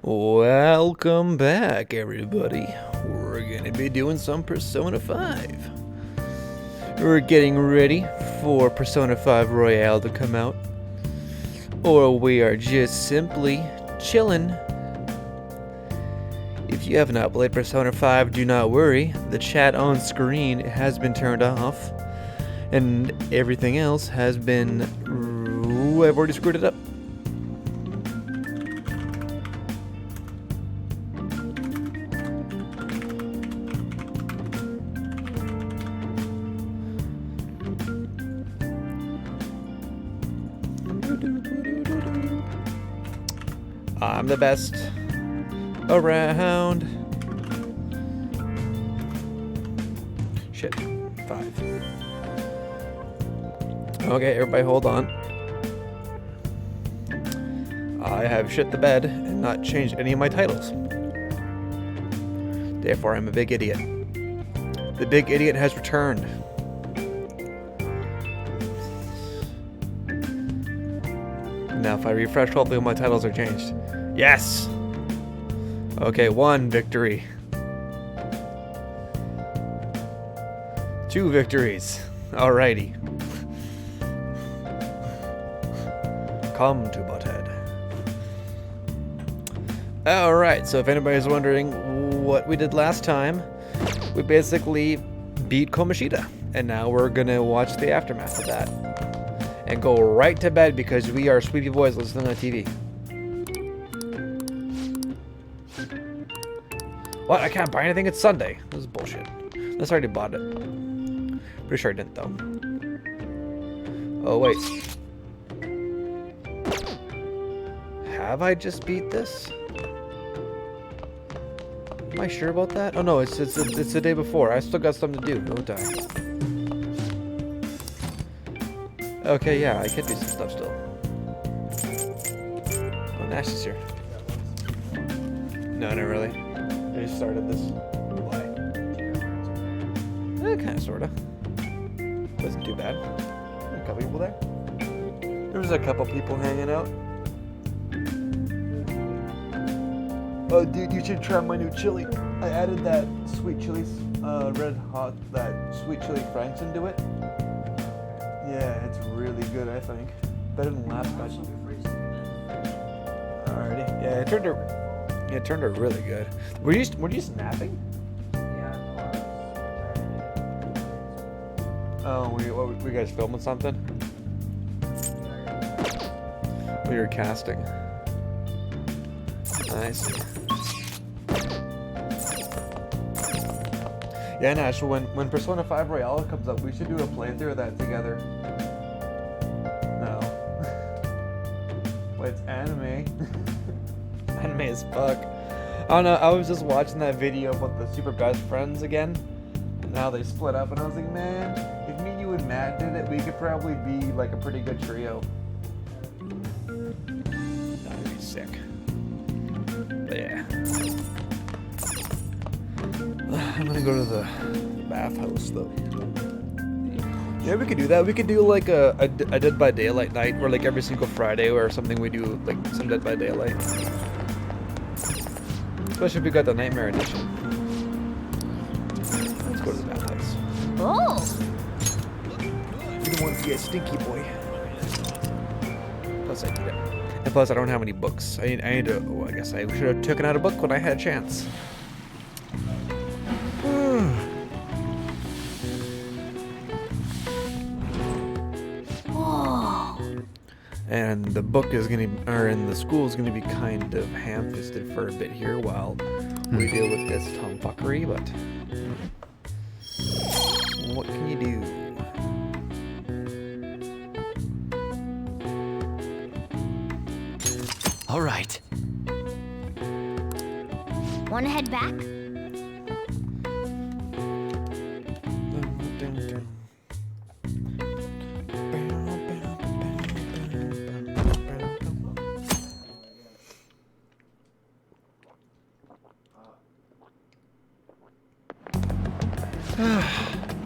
Welcome back, everybody. We're gonna be doing some Persona 5. We're getting ready for Persona 5 Royale to come out. Or we are just simply chilling. If you have not played Persona 5, do not worry. The chat on screen has been turned off. And everything else has been... I've already screwed it up. I'm the best around. Shit. 5. Okay, everybody hold on. I have shit the bed and not changed any of my titles. Therefore, I'm a big idiot. The big idiot has returned. Now, if I refresh, hopefully my titles are changed. Yes! Okay, 1 victory. 2 victories. Alrighty. Come to Butthead. Alright, so if anybody's wondering what we did last time, we basically beat Komashita. And now we're gonna watch the aftermath of that. And go right to bed because we are sleepy boys listening on TV. What? I can't buy anything? It's Sunday. This is bullshit. Unless I already bought it. Pretty sure I didn't, though. Oh, wait. Have I just beat this? Am I sure about that? Oh, no, it's the day before. I still got something to do, don't I? Okay, yeah, I can do some stuff still. Oh, Nash is here. No, not really. I just started this. Why? Kind of, sorta. Wasn't too bad. A couple people there. There was a couple people hanging out. Oh, dude, you should try my new chili. I added that sweet chili, red hot, that sweet chili Franks into it. Yeah, it's really good, I think. Better than last batch. Alrighty. Yeah, it turned out really good. Were you snapping? Yeah. Oh, were you guys filming something? We were casting. Nice. Yeah, Nash, when Persona 5 Royale comes up, we should do a playthrough of that together. No. Well, it's anime. Anime as fuck. I don't know, I was just watching that video about the super best friends again, and how they split up, and I was like, man, if me, you, and Matt did it, we could probably be like a pretty good trio. That'd be sick. But yeah. I'm gonna go to the bathhouse though. Yeah, we could do that. We could do like a Dead by Daylight night, or like every single Friday or something we do like some Dead by Daylight. Especially if we got the Nightmare Edition. Let's go to the bathhouse. Oh! We don't want to be a stinky boy. Plus I need it. And plus I don't have any books. I need to, oh, I guess I should have taken out a book when I had a chance. And the book is gonna, and the school is gonna be kind of ham-fisted for a bit here while we deal with this tomfuckery, but what can you do? All right. Wanna head back?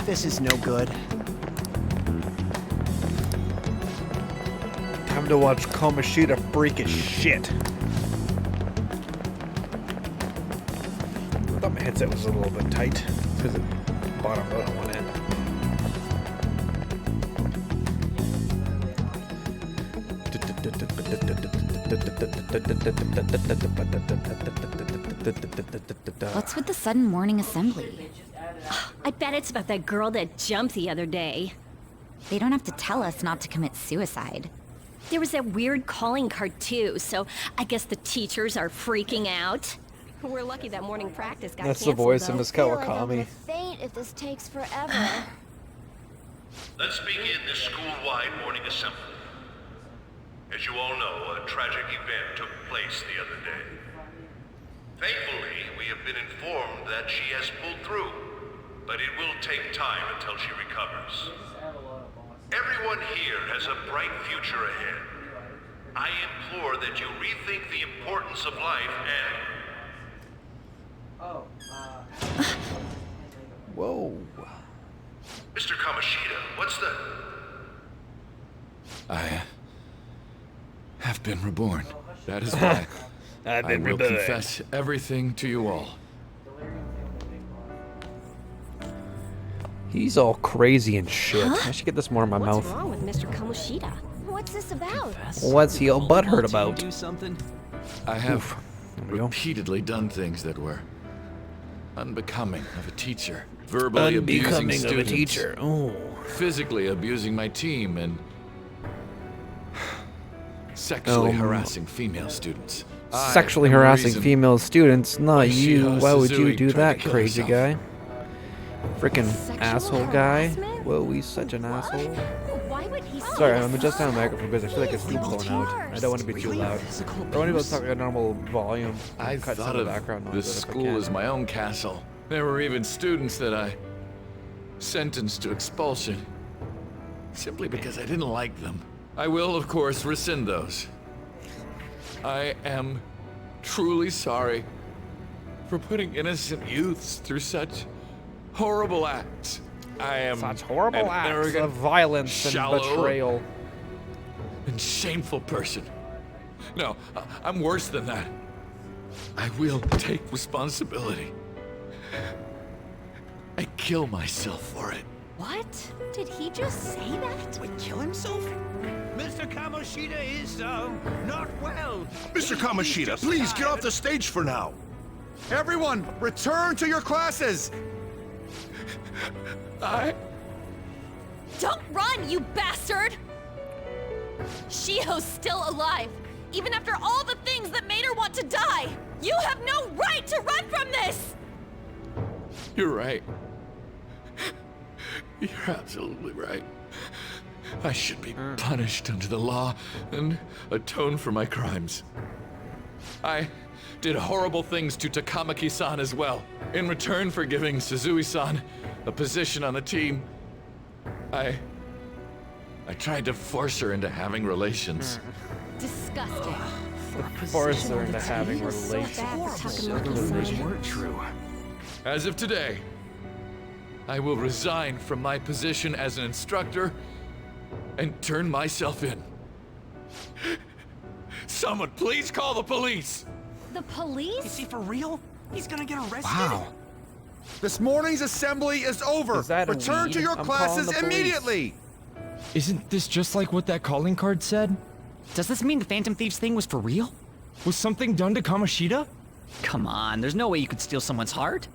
This is no good. Time to watch Komashita freak his shit. headset was a little bit tight because it bottomed out on one end. What's with the sudden morning assembly? I bet it's about that girl that jumped the other day. They don't have to tell us not to commit suicide. There was that weird calling card too, so I guess the teachers are freaking out. We're lucky that morning practice got That's the canceled, voice though. of Miss I feel like I'm Kawakami. gonna faint if this takes forever. Let's begin this school-wide morning assembly. As you all know, a tragic event took place the other day. Thankfully, we have been informed that she has pulled through, but it will take time until she recovers. Everyone here has a bright future ahead. I implore that you rethink the importance of life and... Whoa. Mr. Kamoshida, what's the... I have been reborn. That is why I've I been will reborn. confess everything to you all. He's all crazy and shit. I should get this more in my What's mouth. wrong with Mr. Kamoshida? What's this about? What's he all butthurt about? Do something? I have There we go. repeatedly done things that were unbecoming of a teacher. Verbally abusing Unbecoming of a students, teacher. Oh. physically abusing my team, and sexually harassing female students. I Sexually am the harassing reason female students. Not you. Shiho Why would you Suzuki do tried that, to kill crazy herself. guy? Freaking Sexual asshole guy. harassment? Whoa, he's such an asshole. Why would he say Sorry, that? I'm adjusting the microphone because I feel like it's keep blowing out. I don't want to be too loud. I want to be able to talk at a normal volume. I Cut some thought of of the background noise this if I school can. as my own castle. There were even students that I sentenced to expulsion simply because I didn't like them. I will, of course, rescind those. I am truly sorry for putting innocent youths through such horrible acts. I am Such horrible an acts arrogant, of violence and shallow, betrayal. and shameful person. No, I'm worse than that. I will take responsibility. I kill myself for it. What? Did he just say that? Would kill himself? Mr. Kamoshida is, not well. Mr. Kamoshida, please get off the stage for now. Everyone, return to your classes! Don't run, you bastard! Shiho's still alive, even after all the things that made her want to die! You have no right to run from this! You're right. You're absolutely right. I should be punished under the law and atone for my crimes. I did horrible things to Takamaki-san as well. In return for giving Suzui-san a position on the team, I tried to force her into having relations. Disgusting. Force her into having relations. Takamaki-san. Rumors weren't true. As of today, I will resign from my position as an instructor and turn myself in. Someone please call the police! The Is police? he for real? He's gonna get arrested? Wow. This morning's assembly is over. Is that a Return to weed? your I'm calling classes the police. immediately. Isn't this just like what that calling card said? Does this mean the Phantom Thieves thing was for real? Was something done to Kamoshida? Come on, there's no way you could steal someone's heart.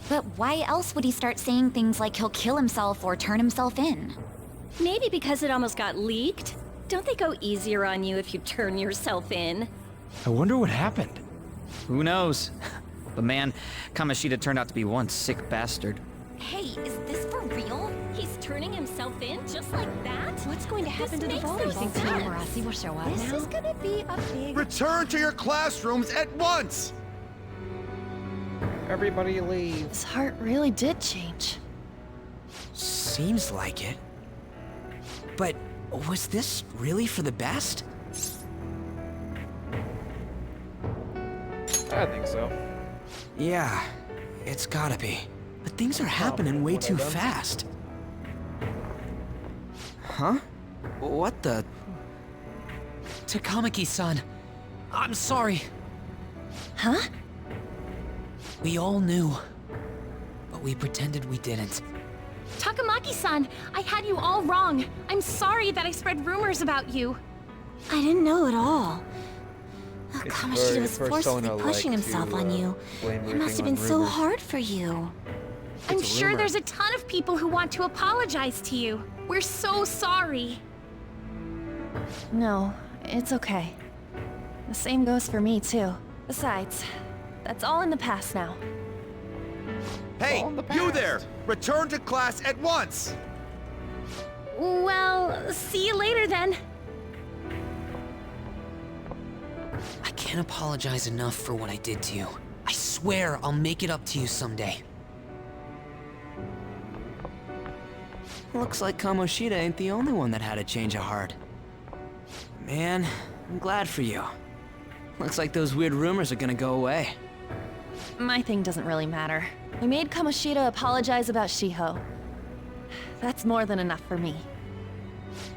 But why else would he start saying things like he'll kill himself or turn himself in? Maybe because it almost got leaked. Don't they go easier on you if you turn yourself in? I wonder what happened. Who knows? But man, Kamoshida turned out to be one sick bastard. Hey, is this for real? He's turning himself in just like that? What's going to happen to the volleyball team? will show up This is gonna be a big... Return to your classrooms at once. Everybody leave. His heart really did change. Seems like it. But was this really for the best? I think so. Yeah, it's gotta be. But things are happening way one of too them. fast. Huh? What the? Takamaki-san, I'm sorry. Huh? We all knew but we pretended we didn't. Takamaki-san, I had you all wrong. I'm sorry that I spread rumors about you. I didn't know at all. It's Kamoshida very was forcefully persona-like pushing to, himself on you. blame It must have everything been on so rumors. hard for you. I'm It's a sure rumor. there's a ton of people who want to apologize to you. We're so sorry. No, it's okay. The same goes for me, too. Besides, that's all in the past now. Hey, all in the you there! past. Return to class at once! Well, see you later then. I can't apologize enough for what I did to you. I swear I'll make it up to you someday. Looks like Kamoshida ain't the only one that had a change of heart. Man, I'm glad for you. Looks like those weird rumors are gonna go away. My thing doesn't really matter. We made Kamoshida apologize about Shiho. That's more than enough for me.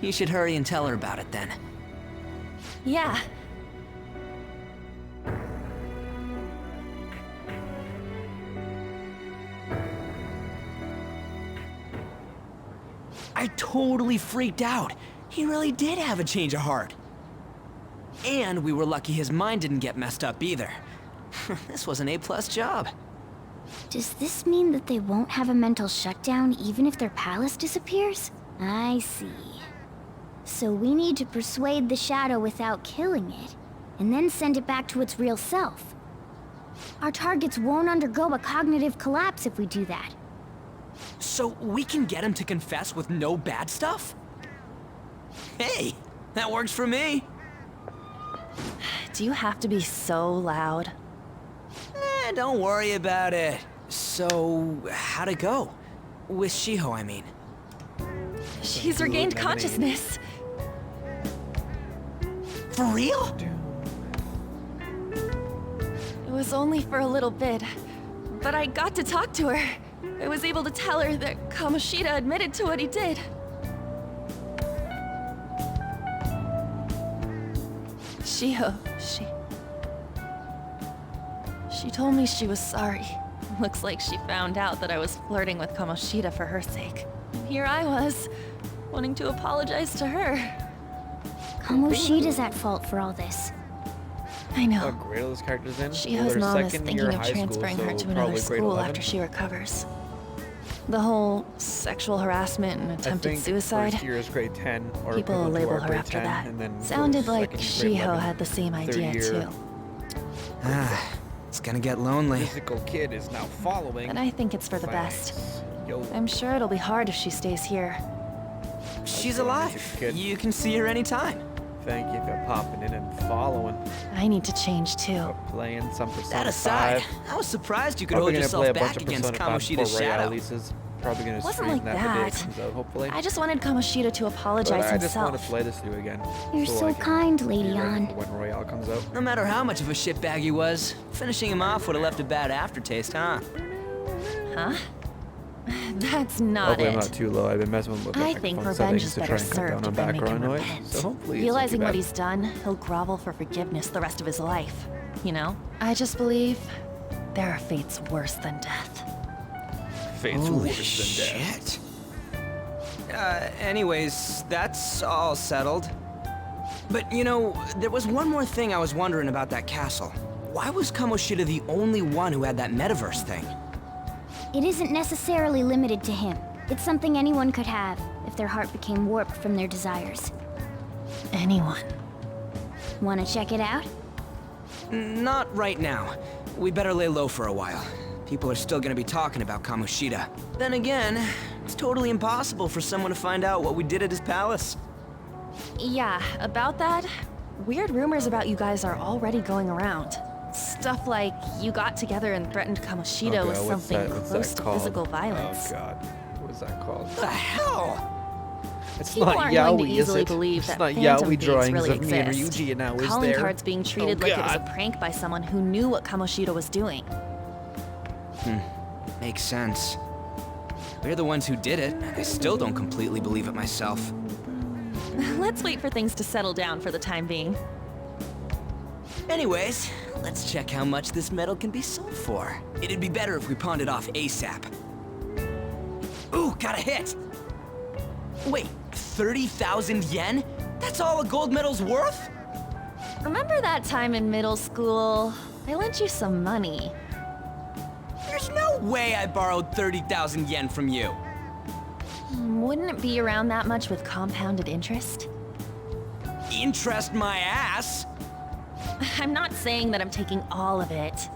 You should hurry and tell her about it then. Yeah. I totally freaked out. He really did have a change of heart. And we were lucky his mind didn't get messed up either. This was an A+ job. Does this mean that they won't have a mental shutdown even if their palace disappears? I see. So we need to persuade the shadow without killing it, and then send it back to its real self. Our targets won't undergo a cognitive collapse if we do that. So we can get him to confess with no bad stuff? Hey, that works for me. Do you have to be so loud? Don't worry about it. So, how'd it go? With Shiho, I mean. She's regained consciousness. For real? It was only for a little bit, but I got to talk to her. I was able to tell her that Kamoshida admitted to what he did. Shiho, she told me she was sorry. Looks like she found out that I was flirting with Kamoshida for her sake. Here I was, wanting to apologize to her. Kamoshida's at fault for all this. I How know. great are those characters in? Shiho's They're mom is second thinking year of high school, transferring her so to another probably grade school 11. after she recovers. The whole sexual harassment and I attempted think suicide, first year is grade 10, or people will equivalent to label our her grade after 10, that. and then Sounded goes like second to grade Shiho 11. had the same Third idea year. too. It's gonna get lonely. Physical kid is now following. And I think it's for the best. Thanks. Yo. I'm sure it'll be hard if she stays here. She's Okay, alive. music kid. You can see her anytime. Thank you for popping in and following. I need to change too. Or playing some Persona That aside, 5. I was surprised you could Probably hold gonna play yourself a bunch back of against Persona 5 Kamoshida's before Royale shadow. releases. Probably gonna Wasn't stream like that the day it that. comes out, hopefully. I just wanted Kamoshida to But apologize I just want to himself. play this through again. You're so I can kind, be Lady ready Ann. for when Royale comes out. No matter how much of a shitbag he was, finishing him off would have left a bad aftertaste, huh? Huh? That's not Hopefully it. I'm not too low. I've been messing with I the think microphone revenge settings is to better try and cut down served on if they make background him noise. repent. So hopefully Realizing it's what not too he's done, he'll grovel for forgiveness the rest of his life. You know? I just believe there are fates worse than death. bad. Fate's Holy worse than death. shit. Anyways, that's all settled. But you know, there was one more thing I was wondering about that castle. Why was Kamoshida the only one who had that metaverse thing? It isn't necessarily limited to him. It's something anyone could have, if their heart became warped from their desires. Anyone. Wanna check it out? Not right now. We better lay low for a while. People are still gonna be talking about Kamoshida. Then again, it's totally impossible for someone to find out what we did at his palace. Yeah, about that, weird rumors about you guys are already going around. Stuff like you got together and threatened Kamoshida Oh, with God, something what's close that to called? physical violence. Oh god, what is that called? What the hell? It's People not aren't going to yaoi, is easily it? believe It's that not phantom yaoi thieves drawings really of me and exist. Ryuji now, is Calling there? cards being treated Oh, like it was a God. prank by someone who knew what Kamoshida was doing. Makes sense. We're the ones who did it. I still don't completely believe it myself. Let's wait for things to settle down for the time being. Anyways, let's check how much this metal can be sold for. It'd be better if we pawned it off ASAP. Ooh, got a hit! Wait, 30,000 yen? That's all a gold medal's worth? Remember that time in middle school? I lent you some money. There's no way I borrowed 30,000 yen from you. Wouldn't it be around that much with compounded interest? Interest my ass! I'm not saying that I'm taking all of it.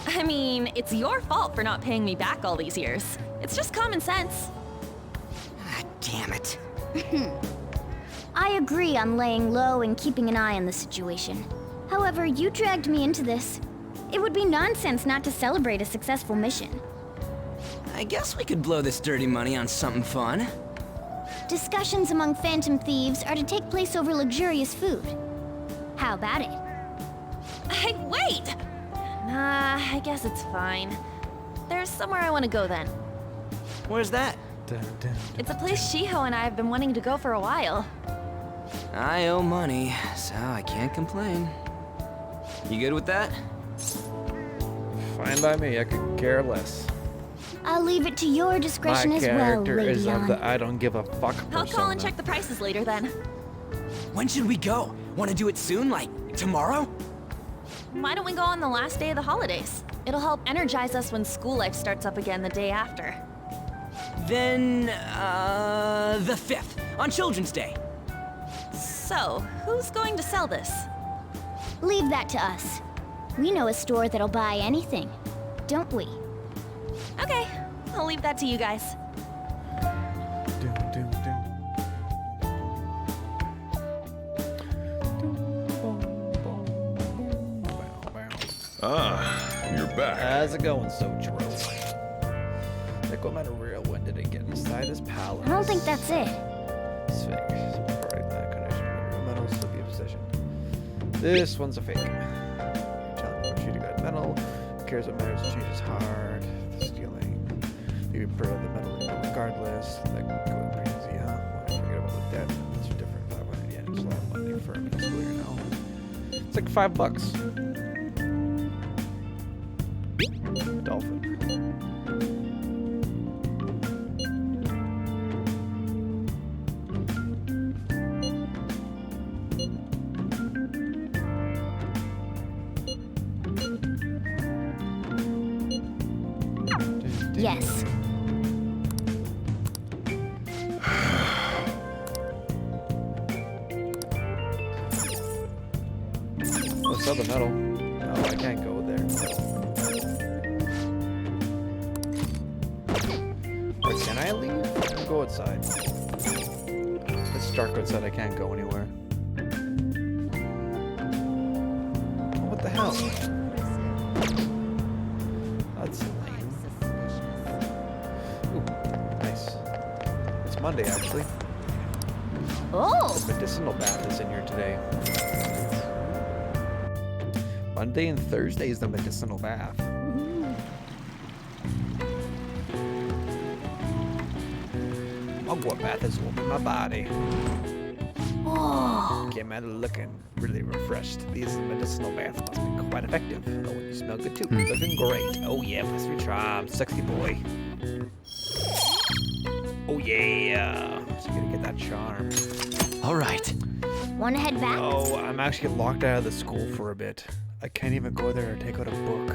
I mean, it's your fault for not paying me back all these years. It's just common sense. Ah, damn it. I agree on laying low and keeping an eye on the situation. However, you dragged me into this. It would be nonsense not to celebrate a successful mission. I guess we could blow this dirty money on something fun. Discussions among phantom thieves are to take place over luxurious food. How about it? Hey, wait! Nah, I guess it's fine. There's somewhere I want to go then. Where's that? It's a place Shiho and I have been wanting to go for a while. I owe money, so I can't complain. You good with that? Fine by me, I could care less. I'll leave it to your discretion My as well, character Lady is of On. the I don't give a fuck persona. I'll call and check the prices later then. When should we go? Want to do it soon, like tomorrow? Why don't we go on the last day of the holidays? It'll help energize us when school life starts up again the day after. Then, the 5th, on Children's Day. So, who's going to sell this? Leave that to us. We know a store that'll buy anything, don't we? Okay, I'll leave that to you guys. You're back. How's it going, Sojiro? Like, what matter real when did it get inside his palace? I don't think that's it. It's fake. Right, that connection with real metal still be a possession. This one's a fake. Challenge shoot a good metal. Who cares what matters? Change is hard. Stealing. You can prove the metal regardless. Like, go crazy, huh? Why forget about the debt? It's different. 500 yen. It's a lot of money for a middle schooler now. It's like $5. Dolphin. Yes. Oh, sell the metal. No, I can't go there. Or can I leave? I'll go outside. It's dark outside, I can't go anywhere. Oh, what the hell? That's lame. Ooh, nice. It's Monday, actually. Oh! The medicinal bath is in here today. Monday and Thursday is the medicinal bath. Mugwort bath is warming my body. Oh! Came out looking really refreshed. These medicinal baths must be quite effective. Oh, and you smell good too. Looking great. Oh yeah, plus your charm, sexy boy. Oh yeah. So you gotta get that charm. All right. Wanna head back? Oh, I'm actually locked out of the school for a bit. I can't even go there or take out a book.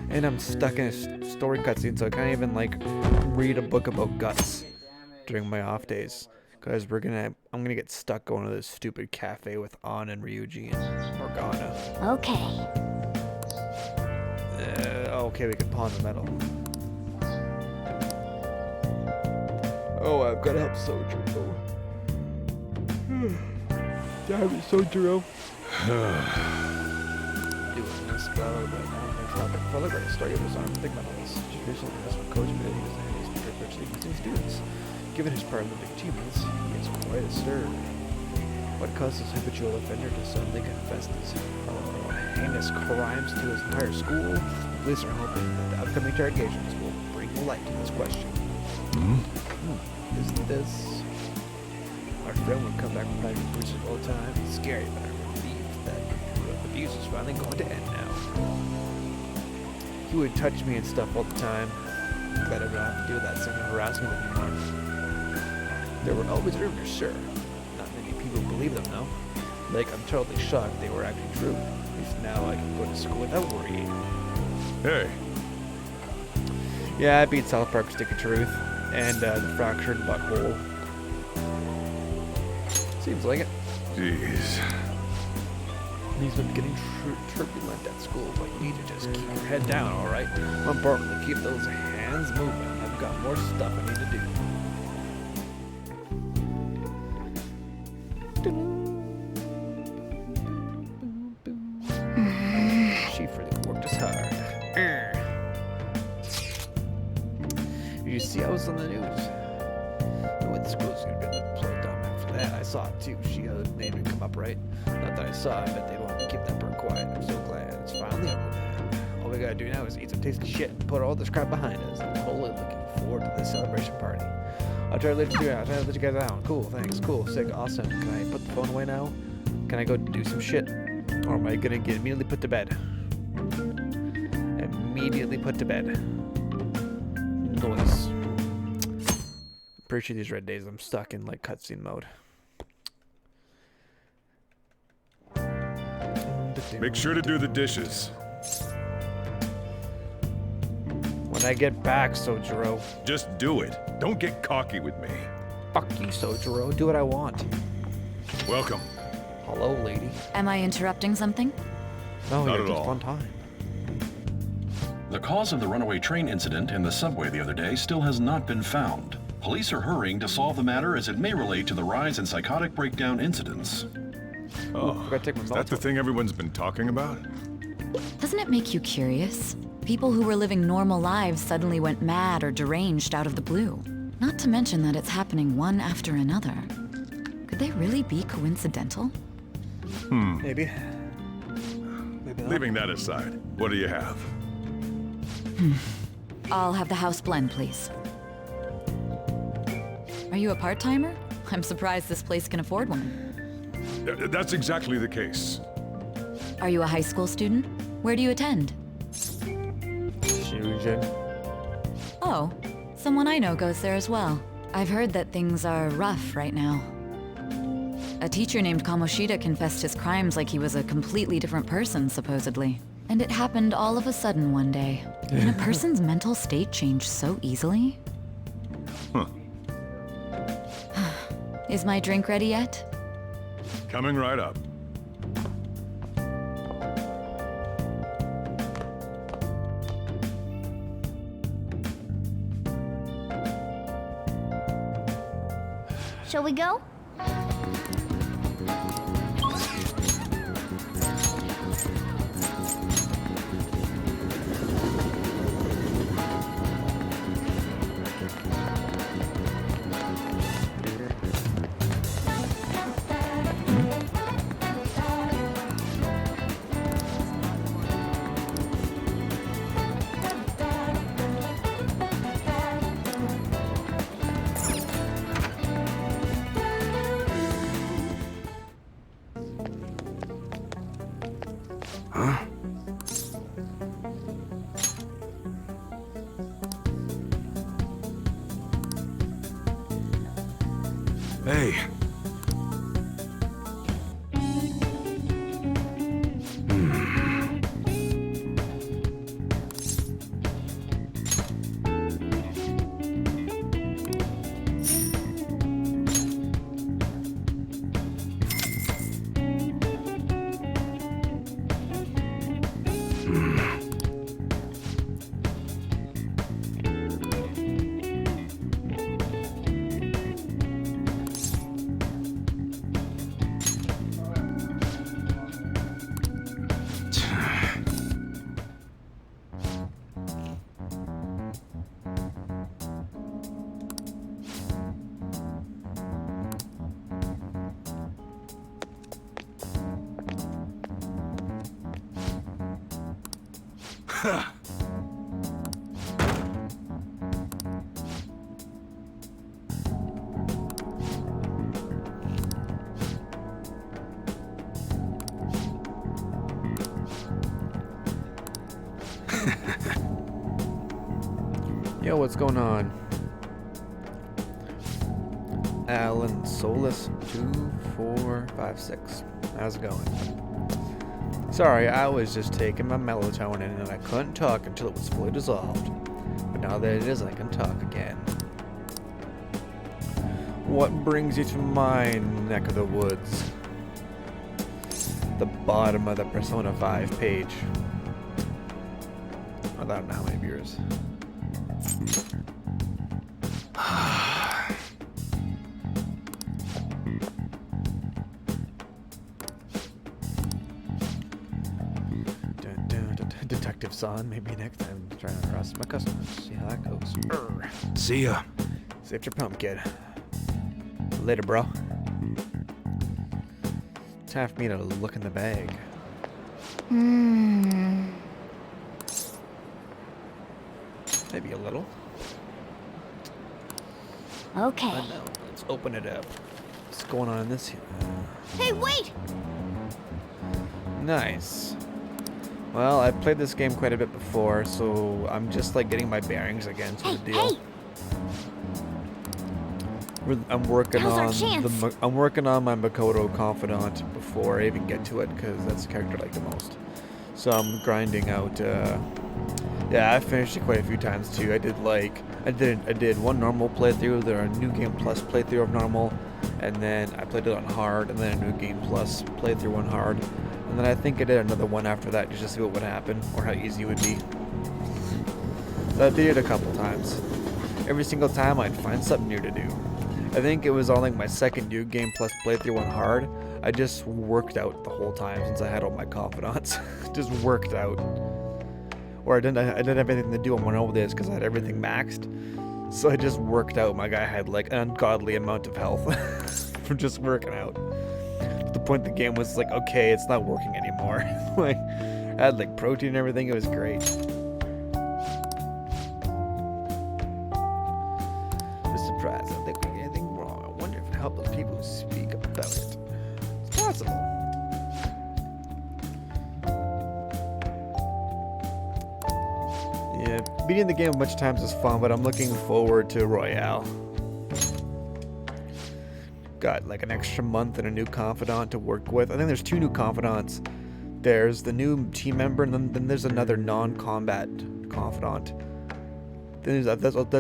And I'm stuck in a story cutscene, so I can't even, like, read a book about guts during my off days. Because I'm gonna get stuck going to this stupid cafe with An and Ryuji and Morgana. Okay. Okay, we can pawn the metal. Oh, I've gotta help Sojiro. Damn it, Sojiro. Doing this spell, but now makes topic for the great story of his arm big metals. Traditional investment coach videos and his future virtually using students. Given his paralympic achievements, he is quite a stir. What caused this habitual offender to suddenly confess these heinous crimes to his entire school? The police are hoping that the upcoming interrogations will bring light to this question. Isn't this? Our friend would come back from private bruises all the time. It's scary, but I'm relieved that the abuse is finally going to end now. He would touch me and stuff all the time. Glad I don't have to do that sexual harassment anymore. There were always rumors, sure. Not many people believe them, though. Like, I'm totally shocked they were actually true. At least now I can go to school without worrying. Hey, Yeah, I beat South Park Stick of Truth and the Fractured Butthole. Seems like it. jeez. These been getting turbulent at school, but you need to just keep your head down, alright? More importantly, keep those hands moving. I've got more stuff I need to do. She really worked us hard. You see, I was on the news. I went to school, so gonna be a little dumb after that. I saw it too. She name didn't come up right. Not that I saw it, but they want to keep that part quiet. I'm so glad it's finally over now. All we gotta do now is eat some tasty shit and put all this crap behind us. I'm totally looking forward to this celebration party. I'll try to let you guys out. Cool, thanks. Cool, sick, awesome. Can I put the phone away now? Can I go do some shit? Or am I gonna get immediately put to bed? Immediately put to bed. Noise. Pretty sure these red days I'm stuck in like cutscene mode. Make sure to do the dishes. When I get back, Sojiro. Just do it. Don't get cocky with me. Fuck you, Sojiro. Do what I want. Welcome. Hello, lady. Am I interrupting something? No, Not you're at just all. fun time. The cause of the runaway train incident in the subway the other day still has not been found. Police are hurrying to solve the matter as it may relate to the rise in psychotic breakdown incidents. Oh, forgot to take my is that the melatonin. thing everyone's been talking about? Doesn't it make you curious? People who were living normal lives suddenly went mad or deranged out of the blue. Not to mention that it's happening one after another. Could they really be coincidental? Maybe. Maybe not. Leaving that aside, what do you have? I'll have the house blend, please. Are you a part-timer? I'm surprised this place can afford one. That's exactly the case. Are you a high school student? Where do you attend? Shujin. Oh, someone I know goes there as well. I've heard that things are rough right now. A teacher named Kamoshida confessed his crimes like he was a completely different person, supposedly. And it happened all of a sudden one day. Can a person's mental state change so easily? Huh. Is my drink ready yet? Coming right up. Shall we go? Hey. Yo, what's going on? Alan Solus 2456. How's it going? Sorry, I was just taking my melatonin and I couldn't talk until it was fully dissolved. But now that it is, I can talk again. What brings you to my neck of the woods? The bottom of the Persona 5 page. I don't know how many viewers. Detective Son, maybe next time try to harass my customers. See how that goes. See ya. Saved your pump, kid. Later, bro. Time for me to look in the bag. Maybe a little. Okay. I know. Let's open it up. What's going on in this here? Hey, wait! Nice. Well, I've played this game quite a bit before, so I'm just like getting my bearings again to the deal. I'm working I'm working on my Makoto Confidant before I even get to it, because that's the character I like the most. So I'm grinding out. Yeah, I finished it quite a few times too. I did one normal playthrough, then a New Game Plus playthrough of normal, and then I played it on hard, and then a New Game Plus playthrough on hard, and then I think I did another one after that just to see what would happen or how easy it would be. So I did it a couple times. Every single time I'd find something new to do. I think it was on like my second New Game Plus playthrough on hard. I just worked out the whole time since I had all my confidants. Just worked out. Or I didn't have anything to do on one of days because I had everything maxed. So I just worked out. My guy had like an ungodly amount of health from just working out. To the point the game was like, okay, it's not working anymore. Like, I had like protein and everything. It was great. Just surprised. I don't think we did anything wrong. I wonder if it helped those people who speak about it. It's possible. Yeah, beating the game a bunch of times is fun, but I'm looking forward to Royale. Got like an extra month and a new confidant to work with. I think there's 2 new confidants. There's the new team member, and then there's another non-combat confidant. I think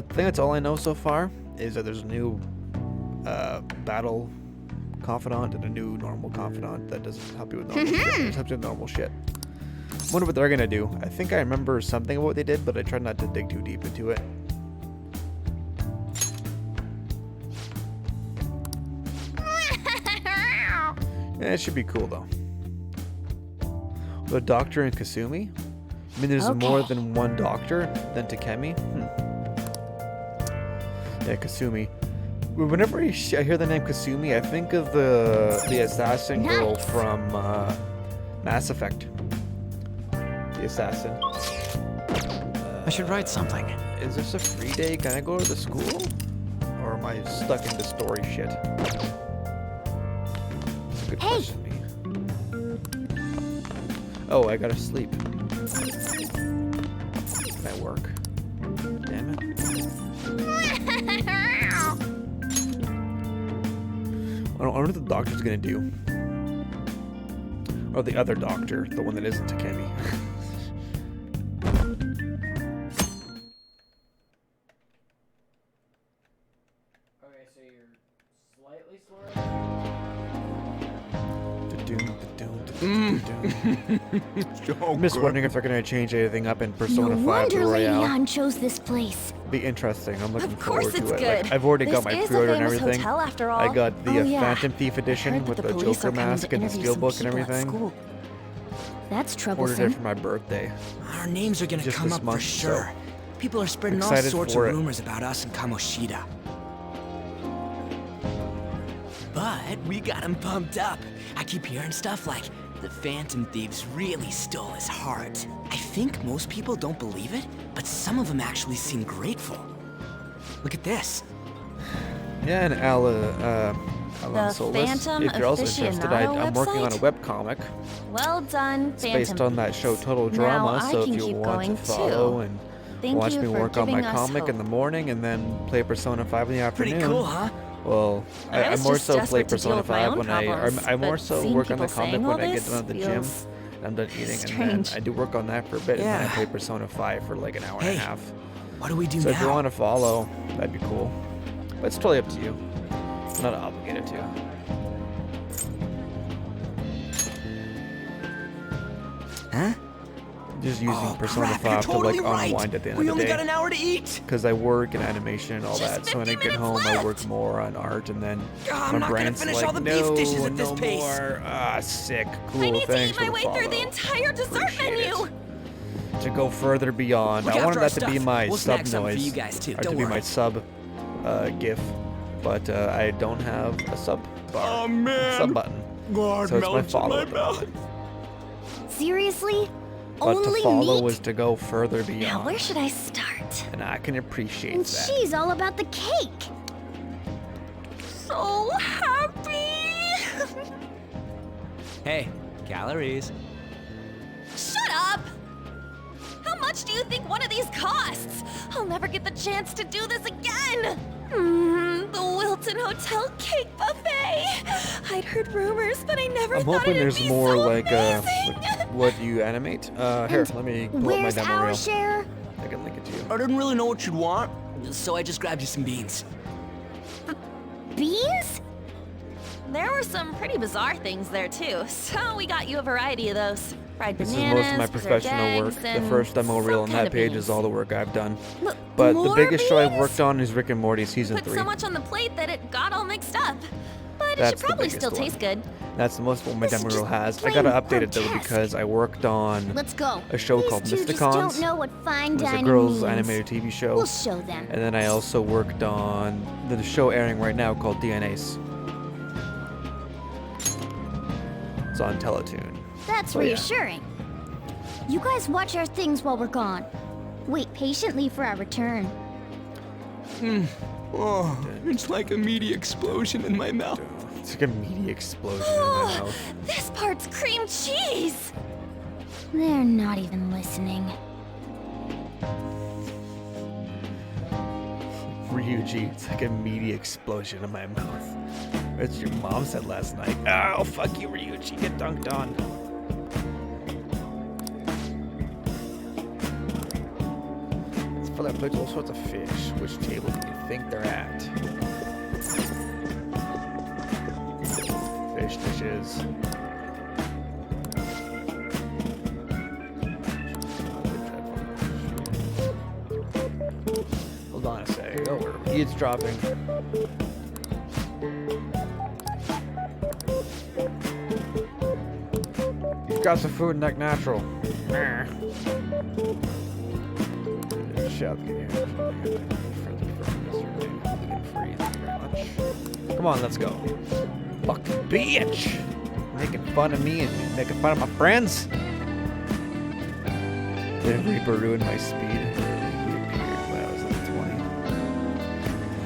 that's all I know so far, is that there's a new battle confidant and a new normal confidant that doesn't help you with normal shit. It just helps you with normal shit. I wonder what they're gonna do. I think I remember something of what they did, but I tried not to dig too deep into it. Yeah, it should be cool though. The doctor and Kasumi? I mean, there's more than one doctor than Takemi. Yeah, Kasumi. Whenever I hear the name Kasumi, I think of the assassin girl from Mass Effect. The assassin. I should write something. Is this a free day? Can I go to the school? Or am I stuck into story shit? That's a good question. Oh, I gotta sleep. Can I work? Damn it. I don't know what the doctor's gonna do. Or the other doctor, the one that isn't Takemi. Okay, so you're slightly slower. I'm just wondering if they're gonna change anything up in Persona 5 wonder to Lady Royale. Ann chose this place. Be interesting. I'm looking Of course forward to it's it. good. Like, I've already This got my is a pre-order and famous everything. hotel after all. I got the Oh, yeah. Phantom Thief edition Heard with that the police Joker are coming mask to and the interview some steelbook and people at everything. school. That's Ordered troublesome. it for my birthday. Our names are gonna Just come this up for month, sure. so People are spreading all excited sorts for of it. rumors about us and Kamoshida. But we got him pumped up. I keep hearing stuff like, the Phantom Thieves really stole his heart. I think most people don't believe it, but some of them actually seem grateful. Look at this. Yeah, and Alan The Solus. Phantom If you're also interested, I'm working on a website? webcomic. Well done, It's based Phantom on that show Thieves. Total Now Drama, I so can if you keep want to going, follow too. and Thank watch you me for work on my giving us comic in hope. the morning and then play Persona 5 in the afternoon. Pretty cool, huh? Well, I I was more just so play desperate to deal Persona with my 5 own when problems, I more but so seeing work on the people comic saying all when I get this done at the gym. feels And I'm done eating, and strange. then I do work on that for a bit, and then I Yeah. play Persona 5 for like an hour and Hey, a half. What do we do So now? if you want to follow, that'd be cool. But it's totally up to you. I'm not obligated to. Huh? Just using Oh, Persona crap, 5 you're totally to like right. unwind at the end We of the only day. got an hour to eat. Because I work in animation and all Just that, so when I 50 get home, minutes I work left. more on art, and then I'm my not gonna brain's finish like, all the beef no, dishes at this no pace. more. Ah, sick. Cool. I need to Thanks eat my for way the through the follow. entire dessert Appreciate menu. To go further beyond. Look I wanted after that our to be stuff. my We'll sub snag something for noise, you guys, too. or Don't to be my worry. sub GIF, but I don't have a sub bar, Oh, man. sub button. God, So it's my melts in follow my at the mouth. moment. Seriously? But Only to follow meat? is to go further Now, beyond, where should I start? and I can appreciate And that. she's all about the cake. So happy. Hey, calories. Shut up! How much do you think one of these costs? I'll never get the chance to do this again! The Wilton Hotel Cake Buffet! I'd heard rumors, but I never I'm thought hoping it'd there's be more so like amazing. what you animate. Here, let me pull up my Where's demo our reel. share? I can link it to you. I didn't really know what you'd want, so I just grabbed you some beans. Beans? There were some pretty bizarre things there too, so we got you a variety of those. Fried This is bananas, most of my preserved professional work. eggs, The and first demo reel some on kind that of page beans. is all the work I've done. Look, But the more biggest show I've beans? worked on is Rick and Morty season Put 3. so much on the plate that it got all mixed up. But it That's should the probably biggest still one. taste good. That's the most one my This is demo reel just has. I plain gotta update it though grotesque. because I worked on Let's go. a show These called two just Mysticons. don't know what fine It was a dining girls means. animated TV show. We'll show them. And then I also worked on the show airing right now called DNAs. It's on Teletoon. That's Oh, yeah. reassuring. You guys watch our things while we're gone. Wait patiently for our return. Oh, it's like a meaty explosion in my mouth. It's like a meaty explosion in my mouth. This part's cream cheese! They're not even listening. Ryuji, it's like a meaty explosion in my mouth. That's what your mom said last night. Oh, fuck you, Ryuji. Get dunked on. This fella plays all sorts of fish. Which table do you think they're at? Fish dishes. Hold on a sec. Oh, we're eavesdropping. You've got some food like natural. Come on, let's go. Fucking bitch! Making fun of me and making fun of my friends. The Reaper ruined my speed. He appeared when I was like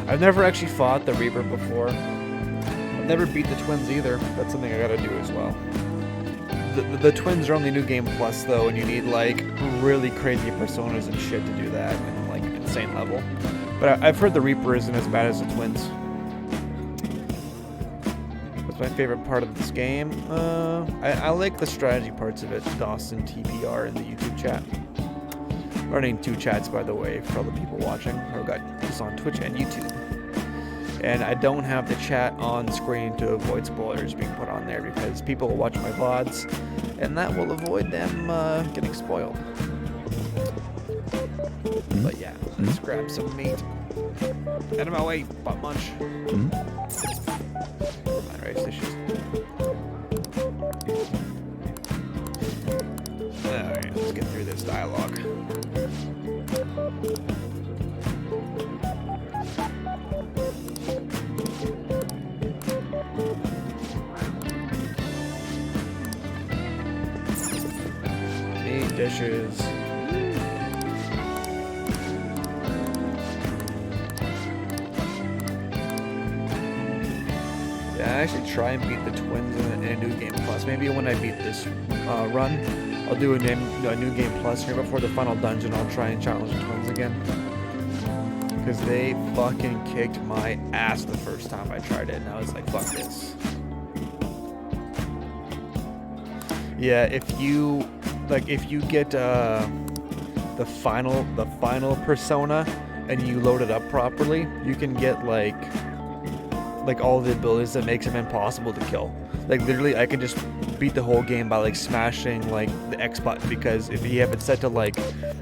20. I've never actually fought the Reaper before. I've never beat the twins either. That's something I gotta do as well. The twins are only New Game Plus though, and you need like really crazy personas and shit to do that, and like insane level. But I've heard the Reaper isn't as bad as the twins. What's my favorite part of this game? I like the strategy parts of it. Dawson TPR in the YouTube chat. Running 2 chats, by the way, for all the people watching. I've got this on Twitch and YouTube. And I don't have the chat on screen to avoid spoilers being put on there because people will watch my VODs, and that will avoid them getting spoiled. But yeah, let's grab some meat. Out of my way, butt munch. Mind rice dishes. Alright, let's get through this dialogue. Meat dishes. Yeah, I should try and beat the twins in a New Game Plus. Maybe when I beat this run, I'll do a new game plus here before the final dungeon. I'll try and challenge the twins again. Because they fucking kicked my ass the first time I tried it, and I was like, fuck this. Yeah, if you get the final persona and you load it up properly, you can get like all the abilities that makes him impossible to kill. Like literally, I can just beat the whole game by like smashing like the X button, because if you have it set to like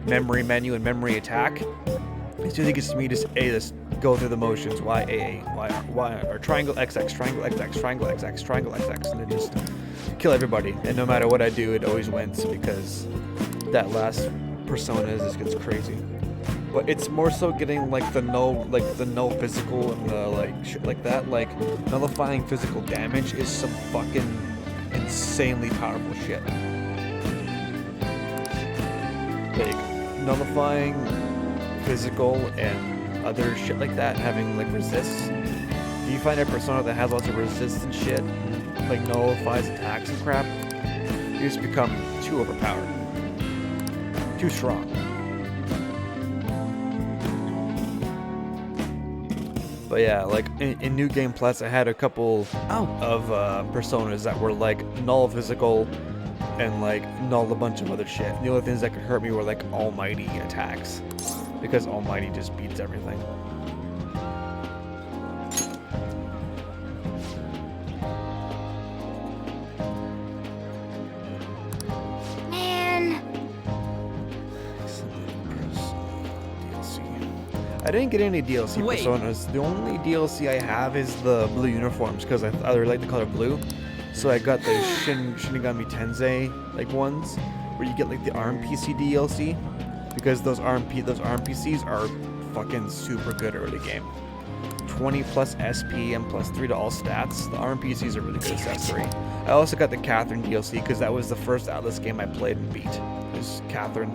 memory menu and memory attack, as soon as it gets to me, just go through the motions. Y, A, Y, or triangle XX, triangle XX, triangle XX, triangle XX, and then just kill everybody. And no matter what I do, it always wins, because that last persona just gets crazy. But it's more so getting like the no physical and the like shit like that. Like nullifying physical damage is some fucking insanely powerful shit. Like nullifying physical and other shit like that, having like resists. If you find a persona that has lots of resist and shit, like nullifies attacks and crap, you just become too overpowered, too strong. But yeah, like in New Game Plus, I had a couple of personas that were like null physical and like null a bunch of other shit. The only things that could hurt me were like almighty attacks, because almighty just beats everything. I didn't get any DLC personas. The only DLC I have is the blue uniforms, because I like the color blue. So I got the Shinigami Tensei like ones, where you get like the ARM PC DLC, because those ARM PCs are fucking super good early game. 20 plus SP and plus 3 to all stats. The ARM PCs are really good accessory. I also got the Catherine DLC, because that was the first Atlas game I played and beat. It was Catherine.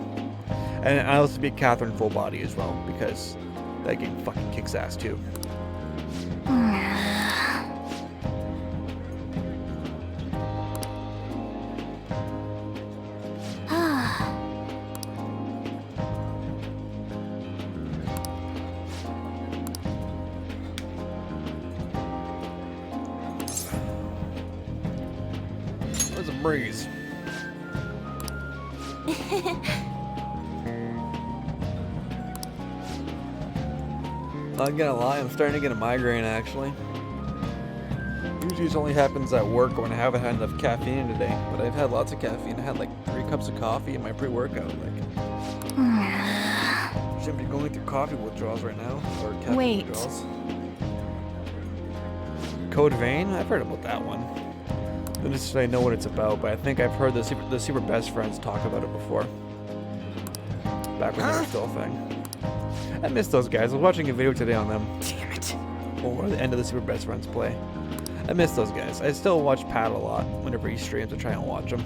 And I also beat Catherine full body as well, because that game fucking kicks ass too. There's a breeze. Not gonna lie, I'm starting to get a migraine actually. Usually it only happens at work when I haven't had enough caffeine today, but I've had lots of caffeine. I had like 3 cups of coffee in my pre-workout. Like, shouldn't be going through coffee withdrawals right now, or caffeine withdrawals. Code Vein? I've heard about that one. I don't necessarily know what it's about, but I think I've heard the Super Best Friends talk about it before. Back when they were still a thing. I miss those guys. I was watching a video today on them. Damn it. Or the end of the Super Best Friends play. I miss those guys. I still watch Pat a lot. Whenever he streams, I try and watch him.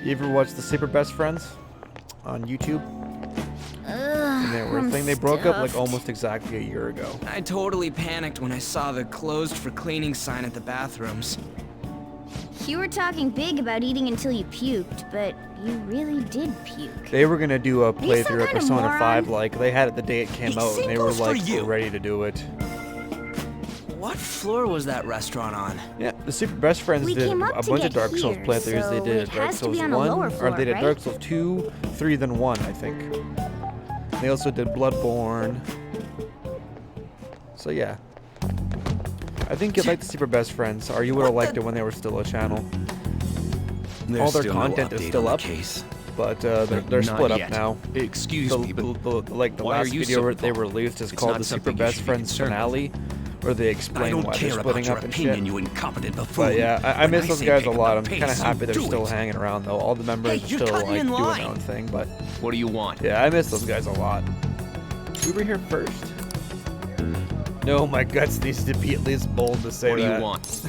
You ever watch the Super Best Friends on YouTube? And they were a thing. They broke up like almost exactly a year ago. I totally panicked when I saw the closed for cleaning sign at the bathrooms. You were talking big about eating until you puked, but you really did puke. They were gonna do a playthrough of Persona 5, like they had it the day it came out, and they were like ready to do it. What floor was that restaurant on? Yeah, the Super Best Friends did a bunch of Dark Souls playthroughs. They did Dark Souls 1, or they did Dark Souls 2, 3, then 1, I think. They also did Bloodborne. So yeah. I think you'd like the Super Best Friends, or you would have liked it when they were still a channel. All their content is still up, but they're split up now. Excuse me, but the last video they released is called the Super Best Friends finale, where they explain why they're splitting up and shit. But yeah, I miss those guys a lot. I'm kind of happy they're still hanging around though. All the members are still like doing their own thing. But what do you want? Yeah, I miss those guys a lot. We were here first. No, my guts needs to be at least bold to say that. What do you want?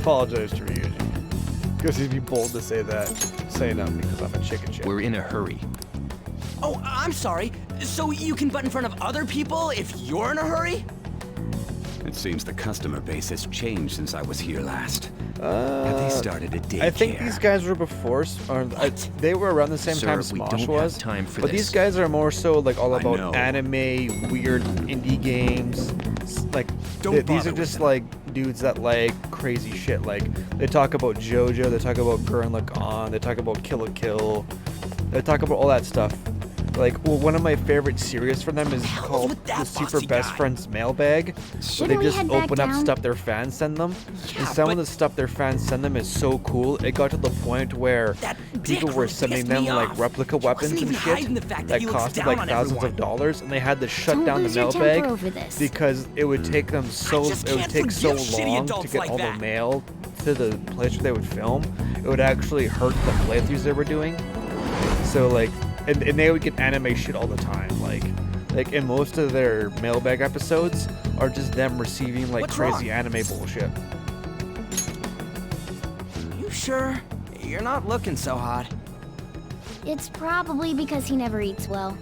Apologize to Ryuji. Because he'd be bold to say that. Saying that because I'm a chicken shit. We're in a hurry. Oh, I'm sorry. So you can butt in front of other people if you're in a hurry? It seems the customer base has changed since I was here last. Have they started a daycare? I think these guys were before, they were around the same time we Smosh don't was. have time for but this. these guys are more so like all I about know. anime, weird indie games. Like Don't these bother are with just them. like dudes that like crazy shit. Like they talk about JoJo, they talk about Gurren Lagann, they talk about Kill la Kill, they talk about all that stuff. Like, well, one of my favorite series from them is called the Super Best Friends Mailbag. So they Shouldn't we just head back open up down? stuff their fans send them. Yeah, and some of but- the stuff their fans send them is so cool. It got to the point where people were sending them like replica weapons wasn't and even shit hiding the fact that that he looks costed down like on thousands everyone. of dollars, and they had to shut Don't down the lose your mailbag temper over this. because it would take them so just it would can't take so forgive shitty long to adults get like all that. the mail to the place where they would film. It would actually hurt the playthroughs they were doing. So like, and they would get anime shit all the time. Like in most of their mailbag episodes are just them receiving like What's crazy wrong? anime bullshit. You sure? You're not looking so hot. It's probably because he never eats well.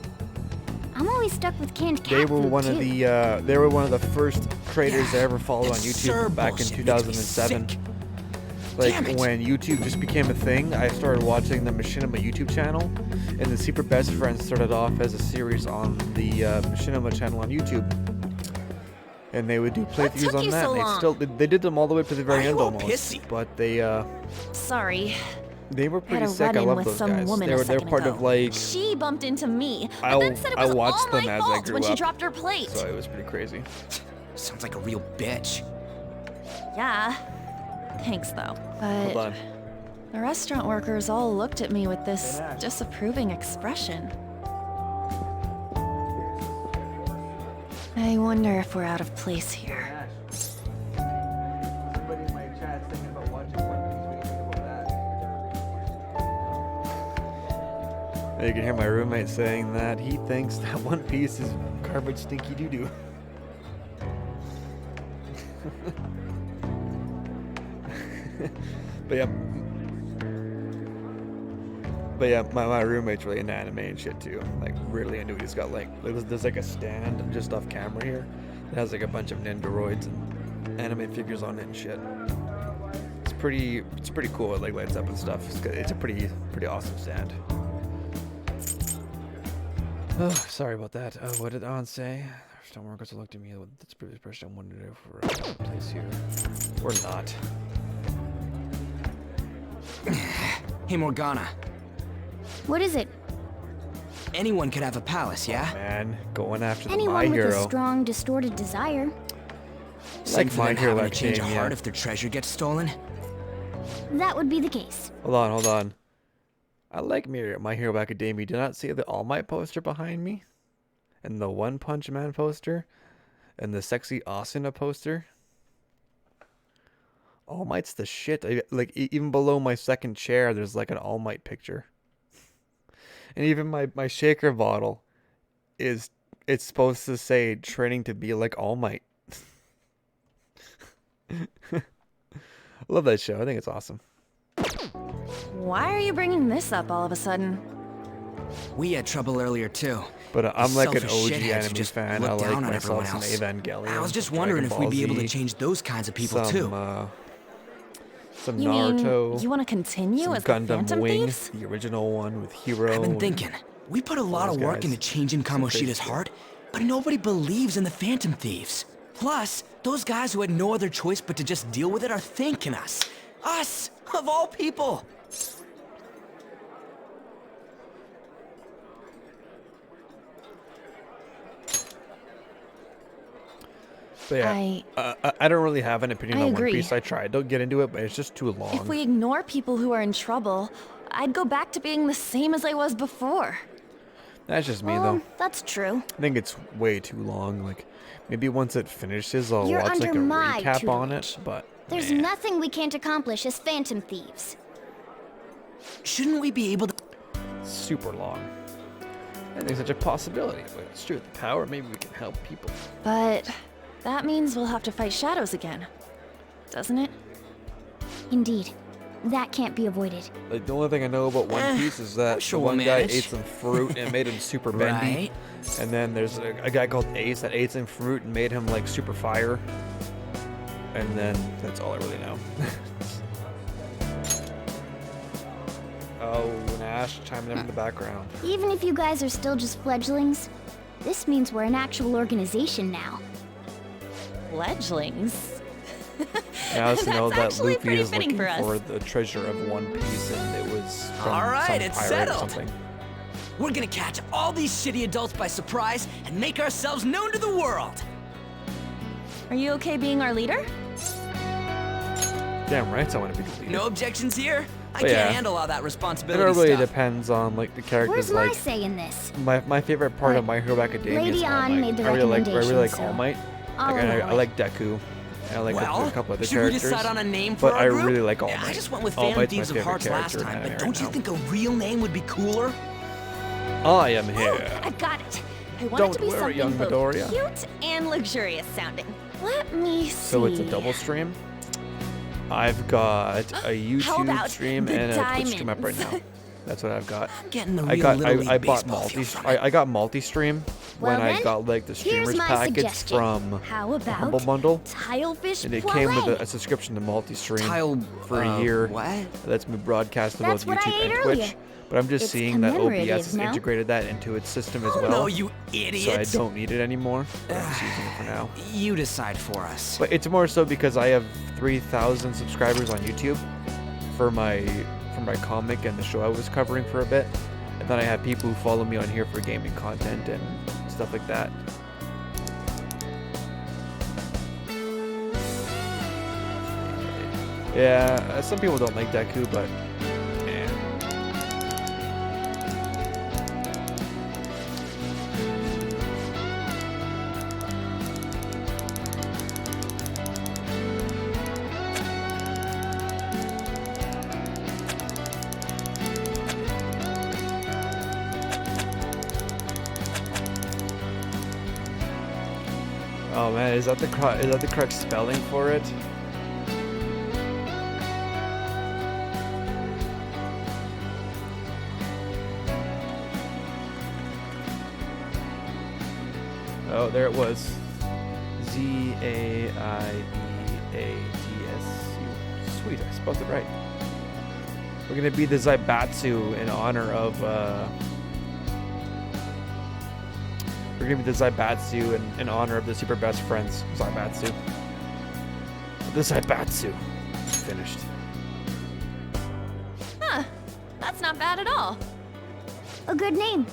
I'm always stuck with canned cat They were food, one too. of the first creators I ever followed on absurd YouTube back in bullshit. It makes me 2007. sick. Like Damn it. when YouTube just became a thing, I started watching the Machinima YouTube channel, and the Super Best Friends started off as a series on the Machinima channel on YouTube. And they would do playthroughs took on you that. so and long? they did them all the way up to the very Why are end you all almost. pissy? But Sorry. they were pretty a sick. I run-in love with those some guys. woman They're a they're second part ago. of like, She bumped into me, I'll- and then said it I was watched all them my as I fault grew when she up. dropped her plate. so it was pretty crazy. Sounds like a real bitch. Yeah. Thanks, though. Hold But on. the restaurant workers all looked at me with this disapproving expression. I wonder if we're out of place here. Somebody in my chat thinking about watching One Piece. What do you think about that? You can hear my roommate saying that he thinks that One Piece is garbage, stinky doo doo. But yeah, my roommate's really into anime and shit too. Like really into it. He's got like there's like a stand just off camera here that has like a bunch of Nendoroids and anime figures on it and shit. It's pretty cool. It like lights up and stuff. It's a pretty awesome stand. Oh, sorry about that. What did On say? Stone workers looked at me. That's the previous person I wanted to do for a place here. Or not. Hey, Morgana. What is it? Anyone could have a palace, yeah? Man, going after the My Anyone with Hero. a strong, distorted desire. Same Like for My them Hero having to change a Academia. heart if their treasure gets stolen. That would be the case. Hold on. I like My Hero Academia. Do not see the All Might poster behind me? And the One Punch Man poster? And the sexy Asuna poster? All Might's the shit. Even below my second chair, there's like an All Might picture. And even my shaker bottle it's supposed to say training to be like All Might. Love that show. I think it's awesome. Why are you bringing this up all of a sudden? We had trouble earlier, too. But I'm The like an selfish OG shitheads anime just fan. look I like down on everyone myself some else. Evangelion. I was just some wondering Dragon if we'd be Ball able to Z, change those kinds of people, some, too. Some You Naruto. mean you want to continue some as the Gundam Phantom Wing, Thieves? the original one with Hero. I've been and thinking. We put a lot those of work guys. into changing Some crazy Kamoshida's shit. heart, but nobody believes in the Phantom Thieves. Plus, those guys who had no other choice but to just deal with it are thanking us. Us, of all people. But yeah, I don't really have an opinion I on agree. One Piece. I tried. Don't get into it, but it's just too long. If we ignore people who are in trouble, I'd go back to being the same as I was before. That's just me Well, though. that's true. I think it's way too long. Like maybe once it finishes, I'll You're watch like a under my recap on it. tutelage. But There's nah. nothing we can't accomplish as Phantom Thieves. Shouldn't we be able to... super long. I think it's such a possibility. But it's true. With the power, maybe we can help people. But that means we'll have to fight shadows again. Doesn't it? Indeed. That can't be avoided. Like the only thing I know about One Piece is that sure the we'll one guy manage. ate some fruit and it made him super bendy. Right. And then there's a guy called Ace that ate some fruit and made him like super fire. And then that's all I really know. Oh, and Ash chiming in the background. Even if you guys are still just fledglings, this means we're an actual organization now. Fledglings? I also know that actually Luffy pretty is fitting looking for for us. the treasure of One Piece, and it was from All right, some it's pirate settled. or something. We're gonna catch all these shitty adults by surprise and make ourselves known to the world. Are you okay being our leader? Damn right, I want to be the leader. No objections here? I But can't yeah. handle all that It responsibility really stuff. depends on like the characters. Where's my Like say in this? my favorite part of My Hero Academia is Lady All Ann Might. made the I really like recommendation, All so Might. I'll Like, I allow it. like Deku. And I like Well, a couple other should we characters. decide on a name for but our I group? really like All Might. I just went with All Phantom Might's my Thieves of favorite Hearts last character in time, but anime don't right you now. think a real name would be cooler? I am here. I got it. I want Don't it to be worry, something young both Midoriya. cute and luxurious sounding. Let me see. So it's a double stream. I've got a YouTube about stream the and a Twitch stream up right diamonds? now. That's what I've got. I'm getting the I real got Little League I bought baseball feel from I got multi-stream when Well I then, got like the here's streamers my package suggestion. from How the about Humble Bundle. Tilefish And it Play? came with a subscription to multi-stream for a year. What? That lets me broadcast to both That's what I YouTube ate and earlier. Twitch. But I'm just It's seeing that OBS commemorative, has no? integrated that into its system as Oh, well. no, you So I idiot. don't need it anymore. But I'm just using it for now. You decide for us. But it's more so because I have 3,000 subscribers on YouTube for my comic and the show I was covering for a bit. And then I have people who follow me on here for gaming content and stuff like that. Yeah, some people don't like Deku, but yeah. Oh man, is that the correct spelling for it? Oh, there it was. Z-A-I-B-A-T-S-U. Sweet, I spelled it right. We're gonna be the Zaibatsu in honor of, we're gonna be the Zaibatsu in honor of the super best friends, Zaibatsu. The Zaibatsu. Finished. Huh. That's not bad at all. A good name.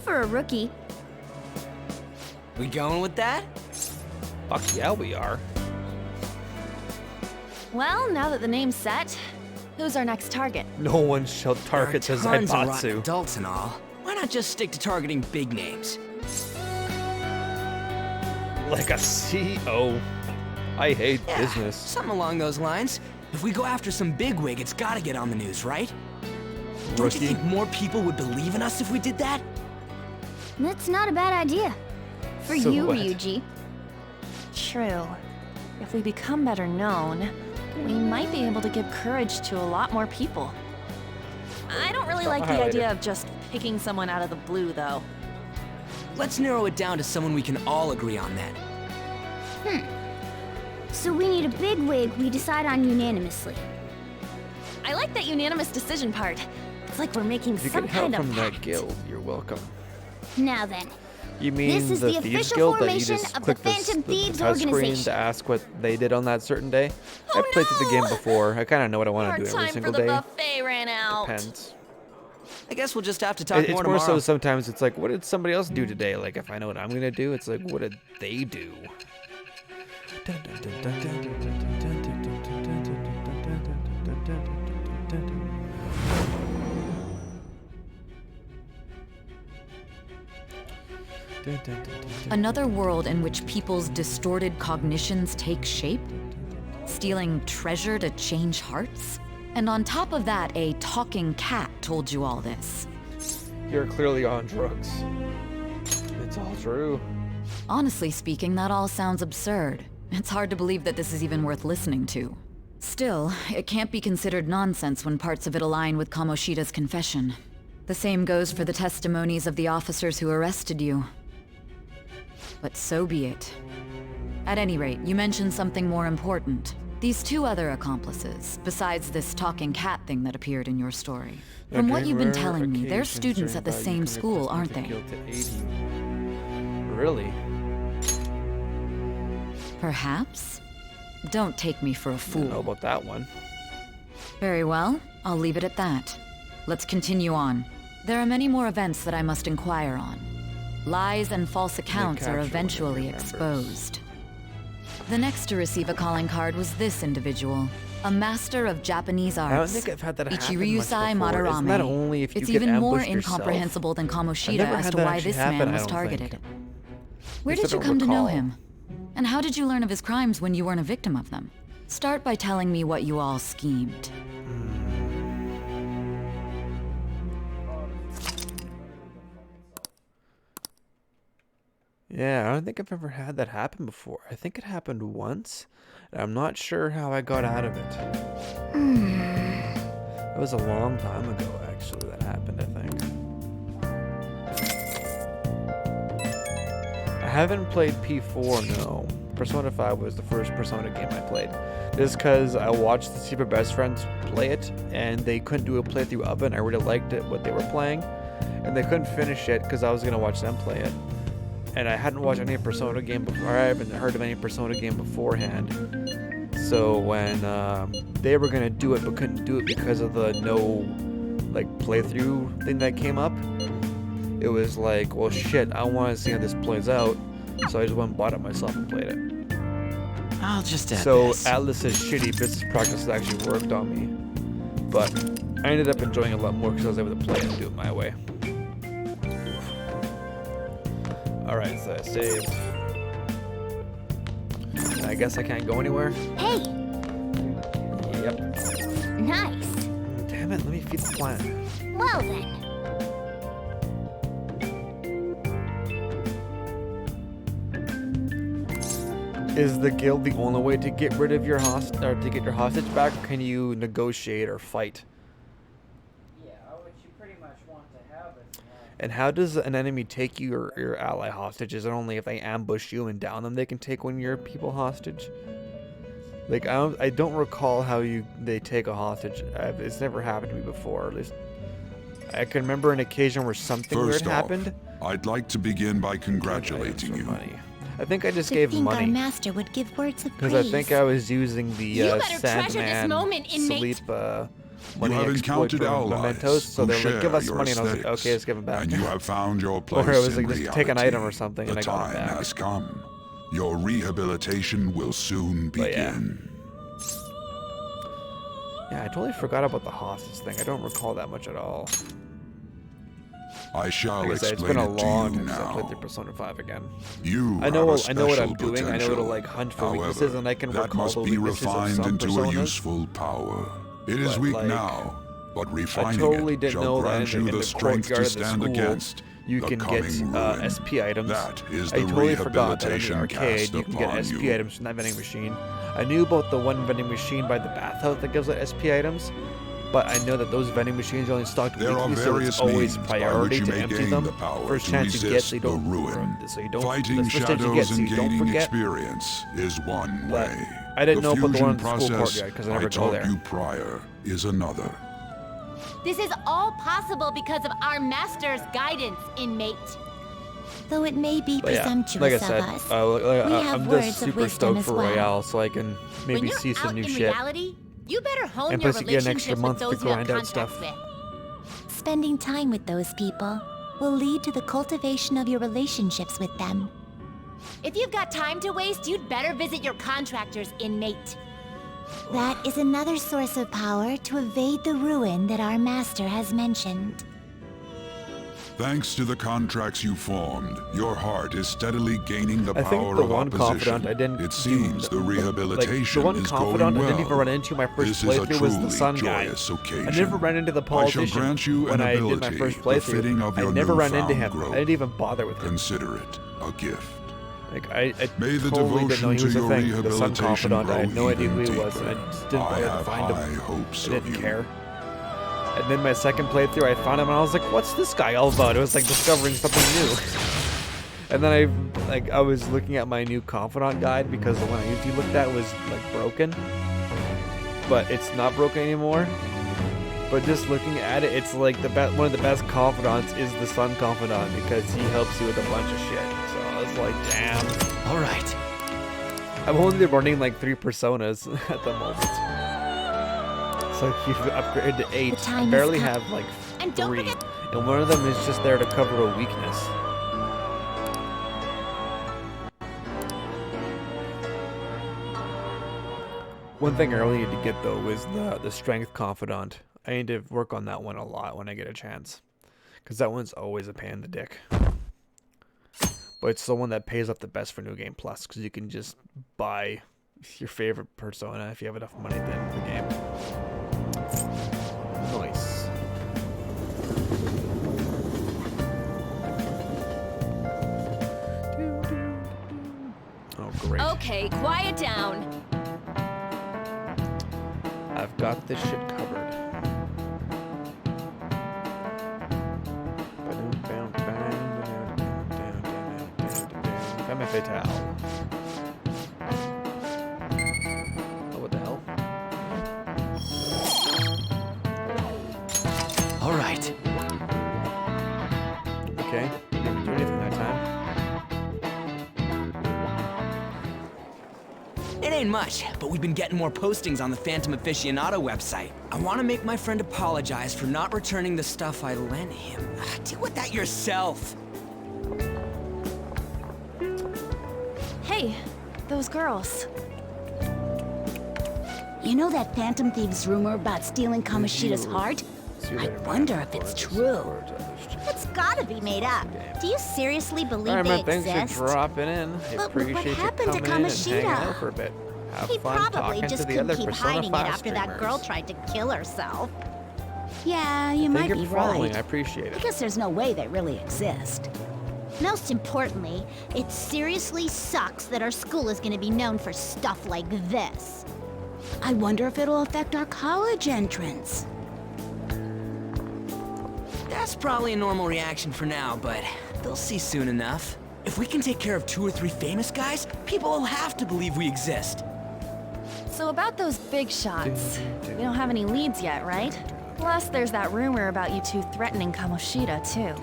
For a rookie. We going with that? Fuck yeah, we are. Well, now that the name's set, who's our next target? No one shall target the There are tons of rotten Zaibatsu. adults and all. Why not just stick to targeting big names? Like a CEO. I hate Yeah, business. something along those lines. If we go after some bigwig, it's gotta get on the news, right? Don't you Rookie. think more people would believe in us if we did that? That's not a bad idea. For So you, what? Ryuji. True. If we become better known, we might be able to give courage to a lot more people. I don't really like the highlight idea it. of just picking someone out of the blue, though. Let's narrow it down to someone we can all agree on then. So we need a big wig we decide on unanimously. I like that unanimous decision part. It's like we're making If you some get help kind of from pact. that guild, you're welcome. Now then, You mean This is the the Thieves official Guild that you formation just of the click Phantom the Thieves touch screen organization. to ask what they did on that certain day? Oh, I played through the game no! before. I kind of know what I want Our to do every time single for the day. buffet ran out. Depends. I guess we'll just have to talk It's more more tomorrow. so sometimes it's like, what did somebody else do today? Like, if I know what I'm gonna do, it's like, what did they do? Another world in which people's distorted cognitions take shape? Stealing treasure to change hearts? And on top of that, a talking cat told you all this. You're clearly on drugs. It's all true. Honestly speaking, that all sounds absurd. It's hard to believe that this is even worth listening to. Still, it can't be considered nonsense when parts of it align with Kamoshida's confession. The same goes for the testimonies of the officers who arrested you. But so be it. At any rate, you mentioned something more important. These two other accomplices, besides this talking cat thing that appeared in your story. From what you've been telling me, they're students at the same school, aren't they? Really? Perhaps? Don't take me for a I fool. don't know about that one. Very well, I'll leave it at that. Let's continue on. There are many more events that I must inquire on. Lies and false accounts are capture eventually what he remembers. exposed. The next to receive a calling card was this individual, a master of Japanese arts. I don't think I've had that happen much Ichiryu-sai before. Isn't that Madarame. only if you It's get even more ambushed yourself? incomprehensible than I've Kamoshida never as had to that why actually this happen, man I was don't targeted. think. Where At least did I you don't come to know recall. him? And how did you learn of his crimes when you weren't a victim of them? Start by telling me what you all schemed. Yeah, I don't think I've ever had that happen before. I think it happened once, and I'm not sure how I got out of it. It was a long time ago, actually, that happened, I think. I haven't played P4, no. Persona 5 was the first Persona game I played. Just because I watched the Super Best Friends play it, and they couldn't do a playthrough of it. I really liked it, what they were playing, and they couldn't finish it because I was going to watch them play it. And I hadn't watched any Persona game before. I haven't heard of any Persona game beforehand. So when they were gonna do it but couldn't do it because of the no playthrough thing that came up, it was like, well shit, I want to see how this plays out. So I just went and bought it myself and played it. I'll just add So this. Atlas's shitty business practices actually worked on me. But I ended up enjoying it a lot more because I was able to play it and do it my way. Alright, so I saved. I guess I can't go anywhere? Hey, Yep. nice. Damn it, let me feed the plant. Well then. Is the guild the only way to get rid of your hostage back, or can you negotiate or fight? Yeah, what you pretty much want to have is And how does an enemy take your ally hostage? Is it only if they ambush you and down them they can take one of your people hostage? Like I don't recall how they take a hostage. It's never happened to me before. At least I can remember an occasion where something First weird off, happened. I'd like to begin by congratulating you. Money. I think I just To gave think our money master would give words of because praise. I think I was using the You better treasure this Sandman moment, inmate. sleep You money have exploit encountered for allies mementos. So who they're like, share give us your money, and I was like, aesthetics, okay, let's give them back. and you have found your place Or it was in like, just take an reality. item or something, The and I got it time back. has come. Your rehabilitation will soon But yeah. begin. Yeah, I totally forgot about the hostage thing. I don't recall that much at all. I shall Like I said, it's explain been a it to long you time since I played now. through Persona 5 again. You I know have a what special I'm doing. I know potential. to like hunt for However, weaknesses, and I can that recall must the be weaknesses of refined some into personas. a useful power. It is But, weak like, now, but I refining totally it didn't shall know that grant in you the the strength courtyard to of the stand school, against you the can get coming ruin. SP items. That is I the totally forgot that in the rehabilitation arcade cast you can get upon SP you. items from that vending machine. I knew about the one vending machine by the bathhouse that gives out SP items, but I know that those vending machines are only stocked There are weekly, so various it's always means by priority which you to may empty gain them. the power First to chance you get, resist so you the don't ruin. so you don't Fighting the first chance you get, shadows so and you don't gaining forget. experience is one But way. I didn't know about the one in fusion the school process courtyard because I I never go taught there. you prior is another. This is all possible because of our master's guidance, inmate. Though it may be But yeah, presumptuous like I of said, us, I'm have words just of super wisdom stoked as for well. Royale, so I can When maybe you're see some out new in shit. reality, you better hone And your plus you get an extra relationships with month to those you have grind out contracts stuff. with. Spending time with those people will lead to the cultivation of your relationships with them. If you've got time to waste, you'd better visit your contractors, inmate. That is another source of power to evade the ruin that our master has mentioned. Thanks to the contracts you formed, your heart is steadily gaining the I think power the of one opposition. confidant I didn't It seems the rehabilitation like, the one is confidant going I didn't even well. run into my first This is a playthrough was the truly sun guy. joyous I occasion. never ran into the I shall politician grant you when an I did my ability first befitting playthrough. of I your never ran into newfound him. growth. I didn't even bother with him. Consider it a gift. Like I May the totally didn't know he devotion was to a your thing. The sun rehabilitation confidant, I had no grow idea who even he was, and I deeper. just didn't I bother to have find high him. hopes I of didn't you. care. And then my second playthrough, I found him, and I was like, "What's this guy all about?" It was like discovering something new. And then I was looking at my new confidant guide because the one I usually looked at was like broken, but it's not broken anymore. But just looking at it, it's like one of the best confidants is the Sun Confidant because he helps you with a bunch of shit. So I was like, damn. All right. I'm only running like 3 personas at the moment. So you've upgraded to 8. I barely have like 3. And one of them is just there to cover a weakness. One thing I really need to get though is the Strength Confidant. I need to work on that one a lot when I get a chance. Because that one's always a pain in the dick. But it's the one that pays up the best for New Game Plus. Because you can just buy your favorite persona if you have enough money at the end of the game. Nice. Oh, great. Okay, quiet down. I've got this shit covered. Femme fatale. Oh, what the hell? All right. Okay, didn't do anything that time. It ain't much, but we've been getting more postings on the Phantom Aficionado website. I want to make my friend apologize for not returning the stuff I lent him. Deal with that yourself. Hey, those girls. You know that Phantom Thieves rumor about stealing Kamoshida's heart? I wonder if it's true. It's gotta be made up. Do you seriously believe Alright, they man, thanks exist? for dropping in. I But appreciate what you happened to coming in and hanging Kamoshida? out for a bit. Have He fun probably talking just to the couldn't other keep Persona hiding it 5 after that girl streamers. tried to kill herself. Yeah, you Thank might you be for following. right. I appreciate I it. guess there's no way they really exist. Most importantly, it seriously sucks that our school is gonna be known for stuff like this. I wonder if it'll affect our college entrance. That's probably a normal reaction for now, but they'll see soon enough. If we can take care of 2 or 3 famous guys, people will have to believe we exist. So about those big shots, we don't have any leads yet, right? Plus, there's that rumor about you two threatening Kamoshida, too.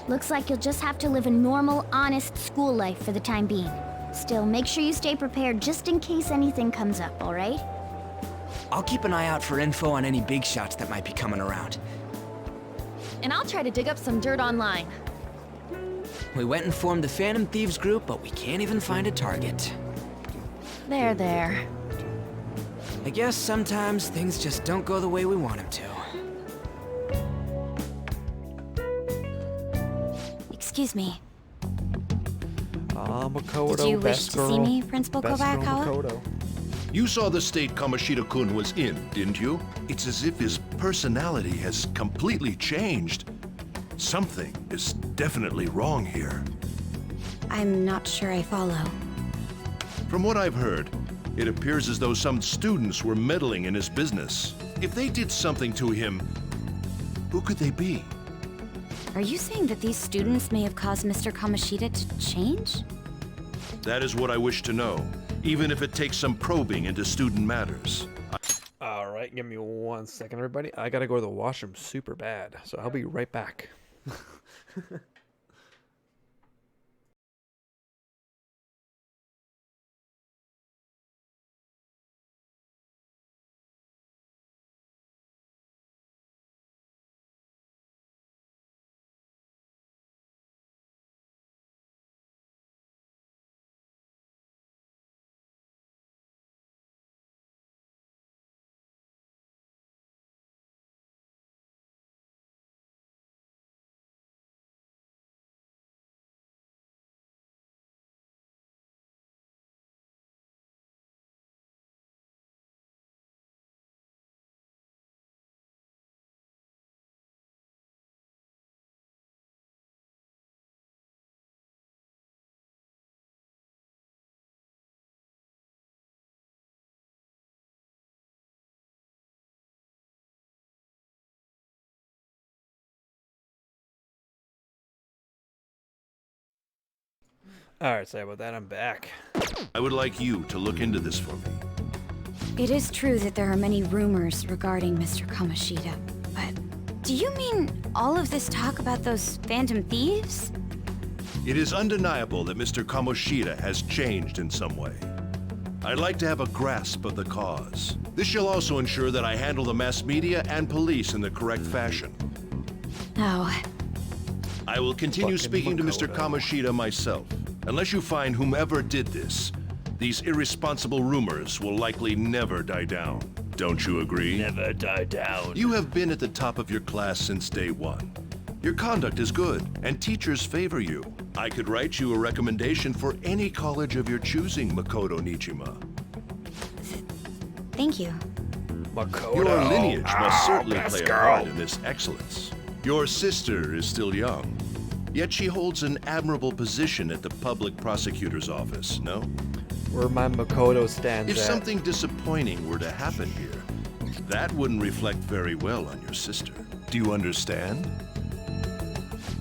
Looks like you'll just have to live a normal, honest school life for the time being. Still, make sure you stay prepared just in case anything comes up, alright? I'll keep an eye out for info on any big shots that might be coming around. And I'll try to dig up some dirt online. We went and formed the Phantom Thieves group, but we can't even find a target. There. I guess sometimes things just don't go the way we want them to. Excuse me. Makoto, Did you wish best to girl. see me, Principal Best girl Kobayakawa? Makoto. You saw the state Kamoshida-kun was in, didn't you? It's as if his personality has completely changed. Something is definitely wrong here. I'm not sure I follow. From what I've heard, it appears as though some students were meddling in his business. If they did something to him, who could they be? Are you saying that these students may have caused Mr. Kamoshida to change? That is what I wish to know, even if it takes some probing into student matters. Alright, give me 1 second, everybody. I gotta go to the washroom super bad, so I'll be right back. Alright, sorry about that, I'm back. I would like you to look into this for me. It is true that there are many rumors regarding Mr. Kamoshida, but do you mean all of this talk about those phantom thieves? It is undeniable that Mr. Kamoshida has changed in some way. I'd like to have a grasp of the cause. This shall also ensure that I handle the mass media and police in the correct fashion. Oh. I will continue speaking to Mr. Kamoshida myself. Unless you find whomever did this, these irresponsible rumors will likely never die down. Don't you agree? Never die down. You have been at the top of your class since day one. Your conduct is good, and teachers favor you. I could write you a recommendation for any college of your choosing, Makoto Nijima. Thank you. Makoto. Your lineage must certainly best play a girl. part in this excellence. Your sister is still young, yet she holds an admirable position at the public prosecutor's office, no? Where my Makoto stands If at. something disappointing were to happen here, that wouldn't reflect very well on your sister. Do you understand?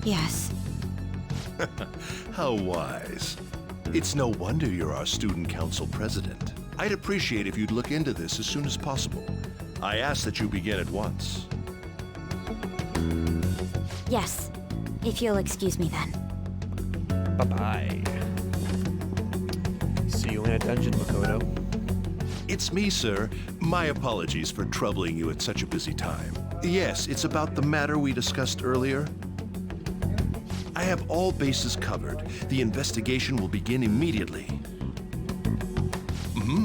Yes. How wise. It's no wonder you're our student council president. I'd appreciate if you'd look into this as soon as possible. I ask that you begin at once. Yes. If you'll excuse me then. Bye-bye. See you in a dungeon, Makoto. It's me, sir. My apologies for troubling you at such a busy time. Yes, it's about the matter we discussed earlier. I have all bases covered. The investigation will begin immediately.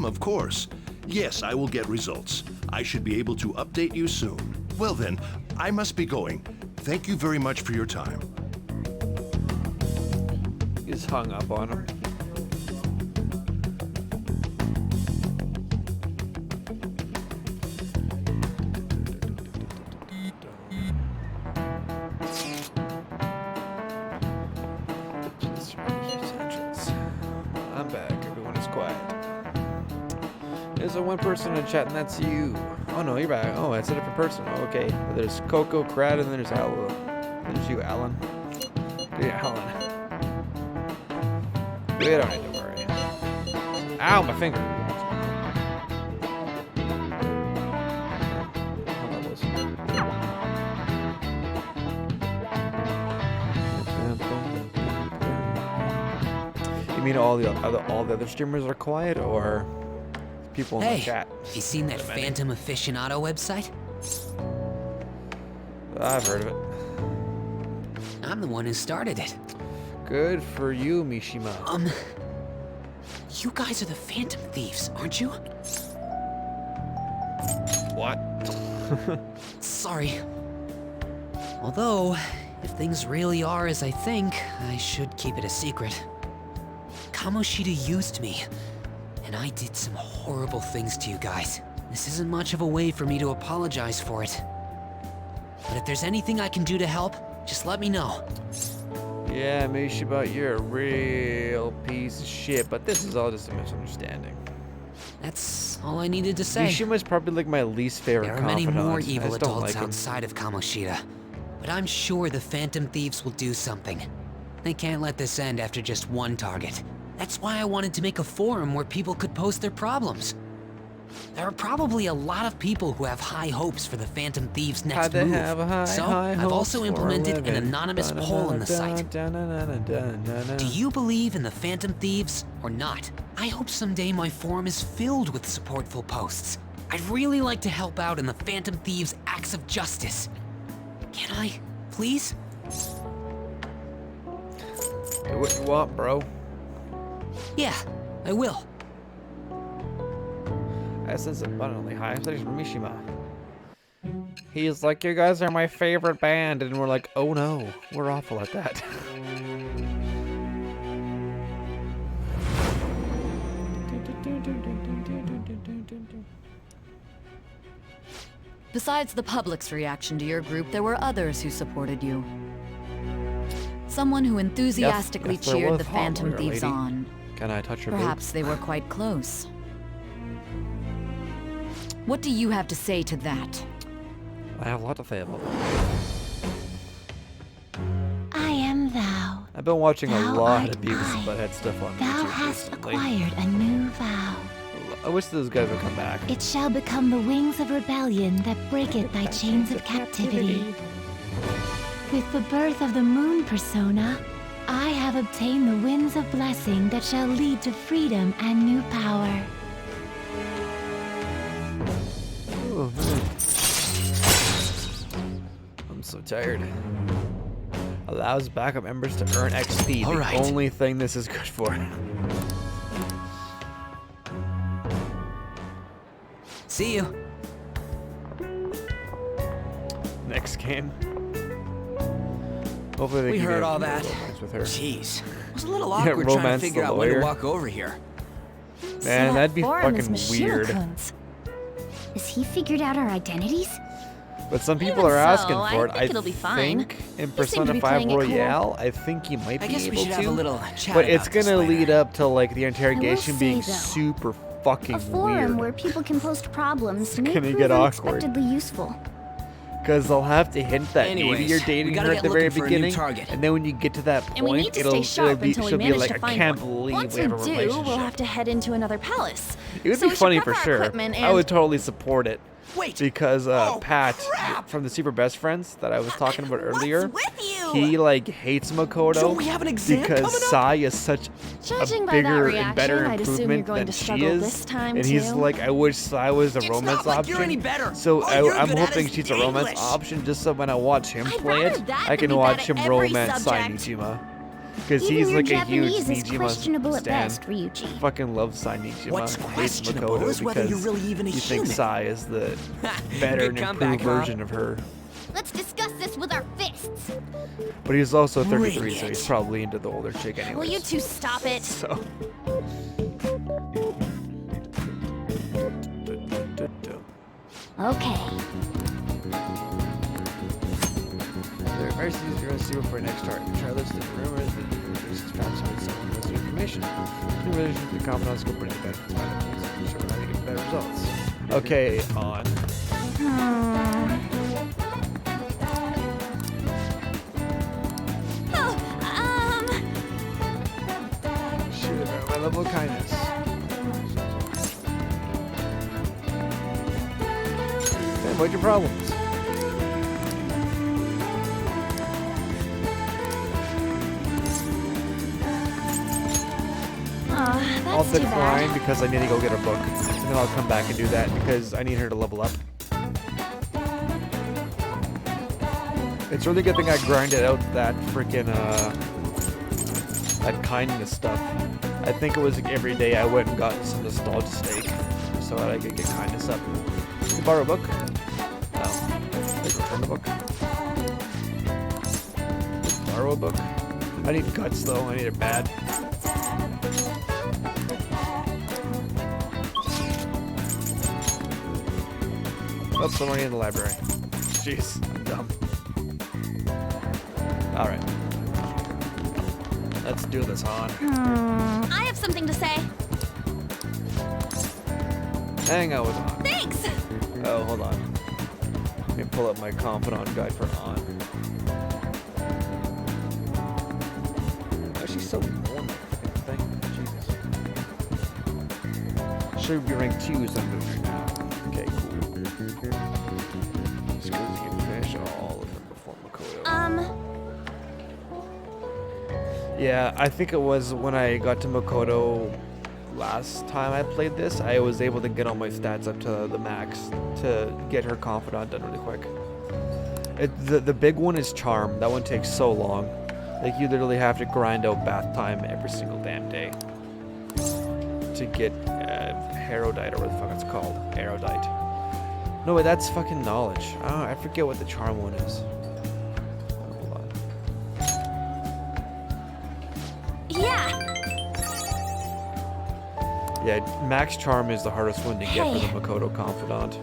Of course. Yes, I will get results. I should be able to update you soon. Well then, I must be going. Thank you very much for your time. He's hung up on him. I'm back. Everyone is quiet. There's a one person in chat, and that's you. Oh no, you're back. Oh, it's a different person. Oh, okay. There's Coco, Crad, and then there's Alan. There's you, Alan. Yeah, Alan. We don't need to worry. Ow, my finger. You mean all the other streamers are quiet, or people in the chat? You seen that Phantom Aficionado website? I've heard of it. I'm the one who started it. Good for you, Mishima. You guys are the Phantom Thieves, aren't you? What? Sorry. Although, if things really are as I think, I should keep it a secret. Kamoshida used me, and I did some horrible things to you guys. This isn't much of a way for me to apologize for it. But if there's anything I can do to help, just let me know. Yeah, Mishima, you're a real piece of shit, but this is all just a misunderstanding. That's all I needed to say. Mishima's probably like my least favorite There are many confidant. more I evil just don't adults like him. outside of Kamoshida, but I'm sure the Phantom Thieves will do something. They can't let this end after just one target. That's why I wanted to make a forum where people could post their problems. There are probably a lot of people who have high hopes for the Phantom Thieves' next move. So I've also implemented an anonymous poll on the site. Do you believe in the Phantom Thieves or not? I hope someday my forum is filled with supportful posts. I'd really like to help out in the Phantom Thieves' acts of justice. Can I, please? Do what you want, bro. Yeah, I will. Essence abundantly high. Thanks for Mishima. He's like, you guys are my favorite band, and we're like, oh no, we're awful at that. Besides the public's reaction to your group, there were others who supported you. Someone who enthusiastically Yes, there cheered was. the Phantom Hallelujah, Thieves lady. on. Can I touch your Perhaps they were quite close. What do you have to say to that? I have a lot to say about that. I am thou. I've been watching a Thou lot art of Beavis and I. Butthead stuff on Thou YouTube hast recently. acquired a new vow. I wish those guys would come back. It shall become the wings of rebellion that breaketh thy chains of captivity. With the birth of the moon persona, I have obtained the winds of blessing that shall lead to freedom and new power. Oh, man. I'm so tired. Allows backup members to earn XP. All the right. only thing this is good for. See you. Next game. Hopefully they We can heard get all more that. romance with her. Jeez. It was a little Yeah, awkward trying to romance figure the out when to lawyer. walk over here. Man, that'd be Forum is fucking weird. Machina-kun's. Has he figured out our identities? But some people Even are asking so, for it. I think it'll be fine. think in You seem to Persona be 5 playing it cool. Royale, I think you might I be guess we able should have a to. little chat But it's about this gonna later. lead up to like the interrogation say, being though, super fucking A forum weird. where people can post problems may gonna prove get awkward. unexpectedly useful. Because they'll have to hint that maybe Anyways, you're we dating gotta her get at the very looking for a new beginning, target. and then when you get to that And we point, need to it'll stay sharp be, until we she'll be manage like, to I find can't one. believe Once we have a do, relationship. we'll have to head into another palace. It would So be we should funny prep for our sure. equipment I and- would totally support it. Wait. Because Oh, Pat crap. from the Super Best Friends that I was talking about earlier, with you? he like hates Makoto Don't we have an exam because coming up? Sai is such Judging a by that bigger reaction, and better I'd assume you're improvement going than to she struggle is. this time, And he's too. like, I wish Sai was a It's romance not like option. you're any better. So All you're I'm good at hoping is she's a romance English. option, just so when I watch him I'd play rather it, that I than can be watch bad him at every romance Sai subject. Nijima. Because Even he's your like a huge Japanese is Nijima questionable at stan. best, Ryuji. Fucking love Sai Nijima. What's Hates questionable Makoto is whether you're because really even a he thinks human. Sai is the better Good and comeback, improved huh? version of her. Let's discuss this with our fists. But he's also 33, so Brilliant. he's probably into the older chick anyway. Will you two stop it? So. Okay. There are advice you're going to see before your next target. Try listing rumors that you produce perhaps with someone who has new information. New relationship with confidants will bring benefits by the so how to get better results. Okay, on. Shoot about my level of kindness. Hey, what's your problems? I'll That's too decline bad. because I need to go get a book. And then I'll come back and do that because I need her to level up. It's a really good thing I grinded out that freaking, that kindness stuff. I think it was like every day I went and got some nostalgia steak so that I could get kindness up. Can you borrow a book? No. Like return the book. Borrow a book. I need guts though, I need it bad. Oh, someone in the library. Jeez, I'm dumb. Alright. Let's do this, Han. I have something to say. Hang out with Han. Thanks! Oh, hold on. Let me pull up my confidant guide for Han. Oh, she's so warm, that thing. Jesus. Should be rank 2 as I'm doing right now. Okay, cool. Just going to finish all of them before Makoto. Yeah, I think it was when I got to Makoto last time I played this, I was able to get all my stats up to the max to get her confidant done really quick. The big one is Charm. That one takes so long. Like, you literally have to grind out bath time every single damn day to get Heraldite, or what the fuck it's called. Erudite. No, wait, that's fucking knowledge. Oh, I forget what the Charm one is. Hold on. Yeah! Yeah, Max Charm is the hardest one to get for the Makoto Confidant.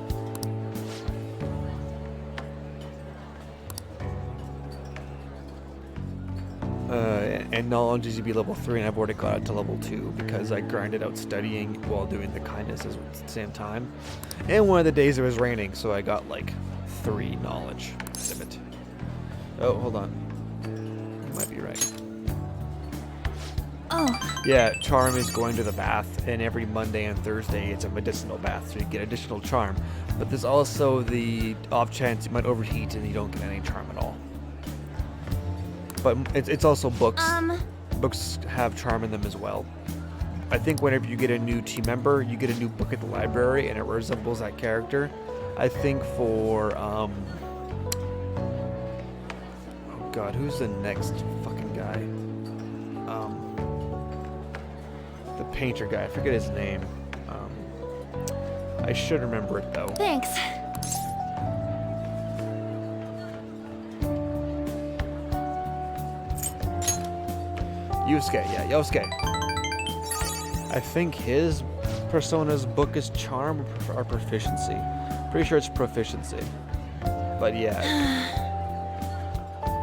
And knowledge is to be level 3, and I've already got it to level 2 because I grinded out studying while doing the kindnesses at the same time. And one of the days it was raining, so I got like 3 knowledge out of it. Oh, hold on. You might be right. Oh. Yeah, charm is going to the bath, and every Monday and Thursday it's a medicinal bath, so you get additional charm. But there's also the off chance you might overheat and you don't get any charm at all. But it's also books. Books have charm in them as well. I think whenever you get a new team member, you get a new book at the library, and it resembles that character. I think for oh god, who's the next fucking guy? The painter guy. I forget his name. I should remember it though. Thanks. Yusuke, yeah, Yosuke. I think his persona's book is charm or proficiency. Pretty sure it's proficiency. But yeah.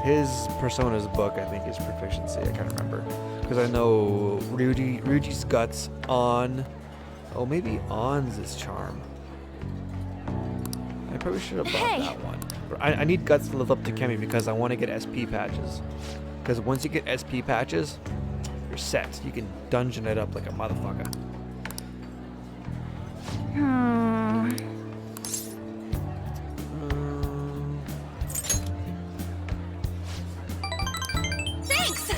His persona's book, I think, is proficiency. I can't remember. Because I know Ryuji's guts on. Oh, maybe On's is charm. I probably should have bought that one. But I need guts to live up to Kemi because I want to get SP patches. Because once you get SP patches, you're set. You can dungeon it up like a motherfucker. Thanks.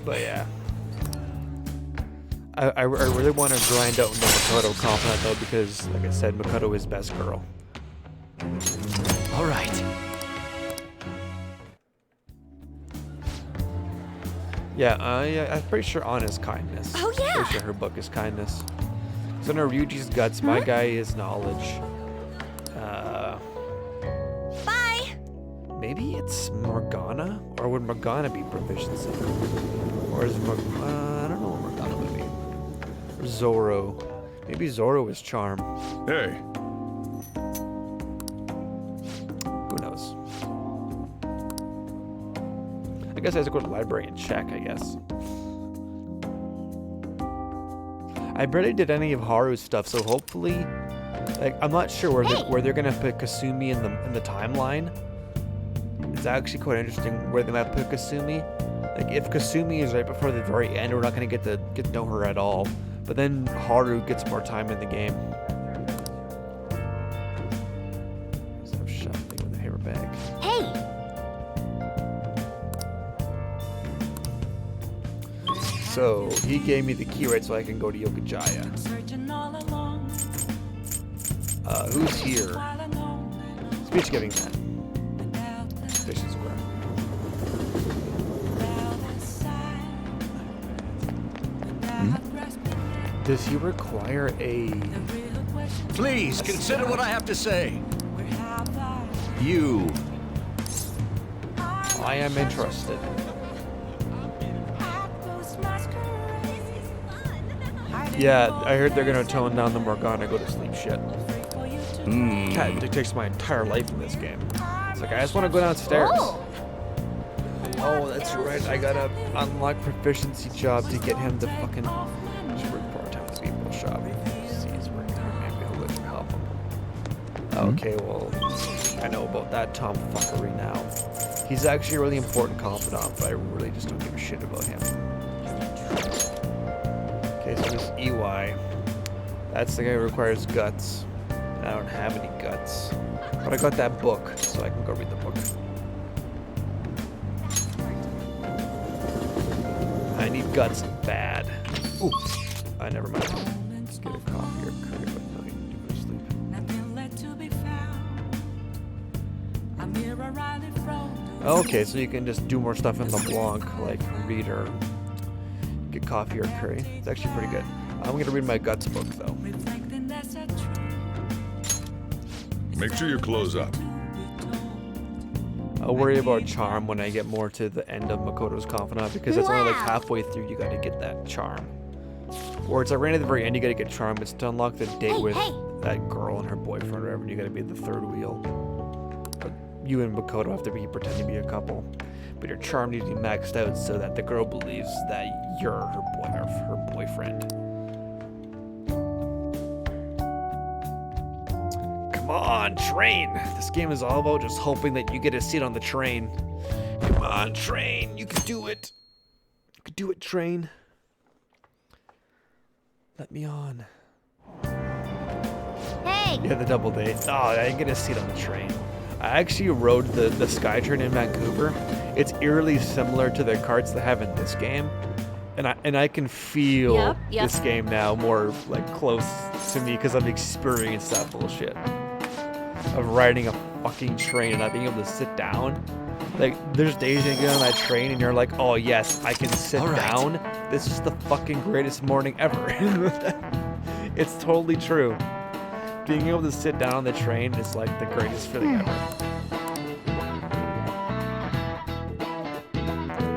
But yeah. I really want to grind out the Makoto confidant though because, like I said, Makoto is best girl. All right. Yeah, I'm pretty sure Anna's kindness. Oh yeah. Pretty sure her book is kindness. So no, Ryuji's guts. My guy is knowledge. Bye. Maybe it's Morgana, or would Morgana be proficiency? Or is I don't know what Morgana would be. Or Zoro. Maybe Zoro is charm. Hey. Who knows? I guess I have to go to the library and check, I guess. I barely did any of Haru's stuff, so hopefully, like, I'm not sure where they're gonna put Kasumi in the timeline. It's actually quite interesting where they might put Kasumi. Like, if Kasumi is right before the very end, we're not gonna get to know her at all. But then Haru gets more time in the game. So shopping with a paper bag. Hey! So he gave me the key right so I can go to Yokajaya. Who's here? Speech giving man. Station Square. Does he require a... Please, consider what I have to say. You. I am interested. Yeah, I heard they're gonna tone down the Morgana go to sleep shit. God, it takes my entire life in this game. It's like, I just want to go downstairs. Oh, that's right. I gotta unlock proficiency job to get him to fucking just work part-time at the people shop. See, he's working here. Maybe I'll let him help him. Okay, well, I know about that tomfuckery now. He's actually a really important confidant, but I really just don't give a shit about him. Okay, so this EY. That's the guy who requires guts. I don't have any guts. But I got that book, so I can go read the book. I need guts bad. Ooh. Never mind. Let's get a coffee or curry, but nothing to do for sleep. Okay, so you can just do more stuff in LeBlanc, like read or get coffee or curry. It's actually pretty good. I'm gonna read my guts book though. Make sure you close up. I'll worry about charm when I get more to the end of Makoto's confidant because it's only like halfway through you gotta get that charm. Or it's like right at the very end you gotta get charm. It's to unlock the date with that girl and her boyfriend or whatever, and you gotta be the third wheel. But you and Makoto have to pretend to be a couple. But your charm needs to be maxed out so that the girl believes that you're her boyfriend. Come on, train! This game is all about just hoping that you get a seat on the train. Come on, train. You can do it. You can do it, train. Let me on. Hey! Yeah, the double date. Oh, I didn't get a seat on the train. I actually rode the SkyTrain in Vancouver. It's eerily similar to the carts they have in this game. And I can feel this game now more like close to me because I've experienced that bullshit of riding a fucking train and not being able to sit down. Like, there's days you get on that train and you're like, oh yes, I can sit down. This is the fucking greatest morning ever. It's totally true. Being able to sit down on the train is like the greatest feeling ever.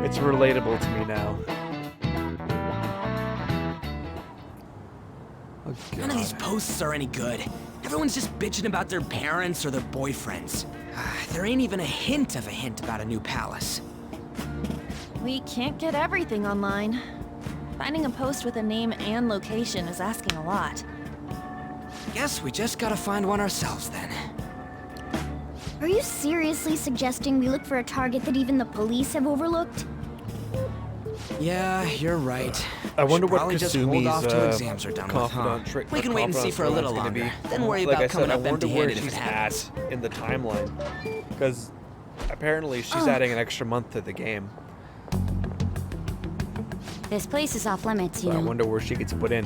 It's relatable to me now. Oh, None of these posts are any good. Everyone's just bitching about their parents or their boyfriends. There ain't even a hint about a new palace. We can't get everything online. Finding a post with a name and location is asking a lot. Guess we just gotta find one ourselves then. Are you seriously suggesting we look for a target that even the police have overlooked? Yeah, you're right. I wonder what Probably just hold off till exams are done with, huh? We can wait and see for a little longer, then worry about coming up empty-handed if it happens. In the timeline, because apparently she's adding an extra month to the game. This place is off limits, you So know. I wonder where she gets put in,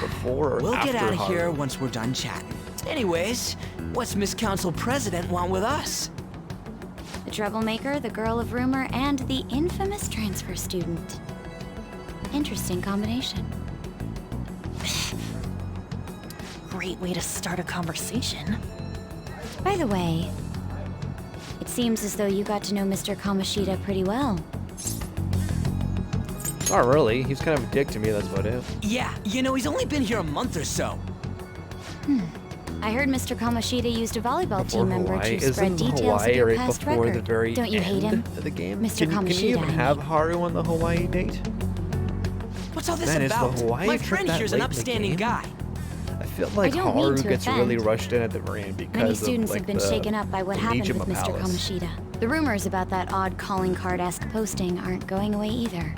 before or We'll after get out of Haru. here once we're done chatting. Anyways, what's Miss Council President want with us? The troublemaker, the girl of rumor, and the infamous transfer student. Interesting combination. Great way to start a conversation. By the way, it seems as though you got to know Mr. Kamoshida pretty well. Not really. He's kind of a dick to me, that's about it. Yeah, you know, he's only been here a month or so. I heard Mr. Kamoshida used a volleyball Before team member Hawaii. to spread Isn't details Hawaii of your right past before record. the very Don't you hate end him? of the game? Mr. Can you Kamoshida, even I mean. have Haru on the Hawaii date? What's all this Man, is the about? Hawaii My trip friend that here's an late in the upstanding game? guy. I feel like I don't mean Haru to gets really offend. rushed in at the very end because Many students of, like, have been the shaken up by what happened Nijima with Mr. Palace. Kamoshida. The rumors about that odd calling card-esque posting aren't going away either.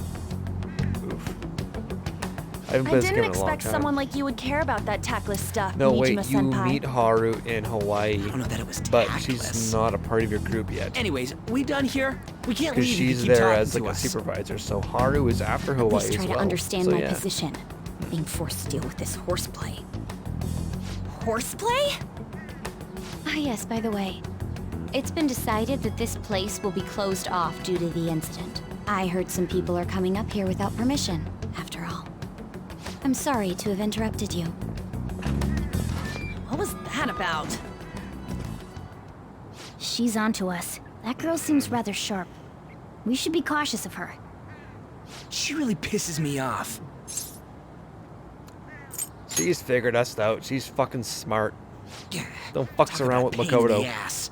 I haven't I played this game didn't in a long expect time. someone like you would care about that tactless stuff, No, Nijima wait, you senpai. meet Haru in Hawaii, I don't know that it was but tactless. she's not a part of your group yet. Anyways, we done here? We can't Because leave if you she's keep there talking as like to a us. supervisor, so Haru is after At Hawaii least try as to well. understand So, my yeah. position. Being forced to deal with this horseplay. Horseplay? Ah yes, by the way. It's been decided that this place will be closed off due to the incident. I heard some people are coming up here without permission, after all. I'm sorry to have interrupted you. What was that about? She's onto us. That girl seems rather sharp. We should be cautious of her. She really pisses me off. She's figured us out. She's fucking smart. Yeah. Don't fucks around with Pain in Makoto. the ass.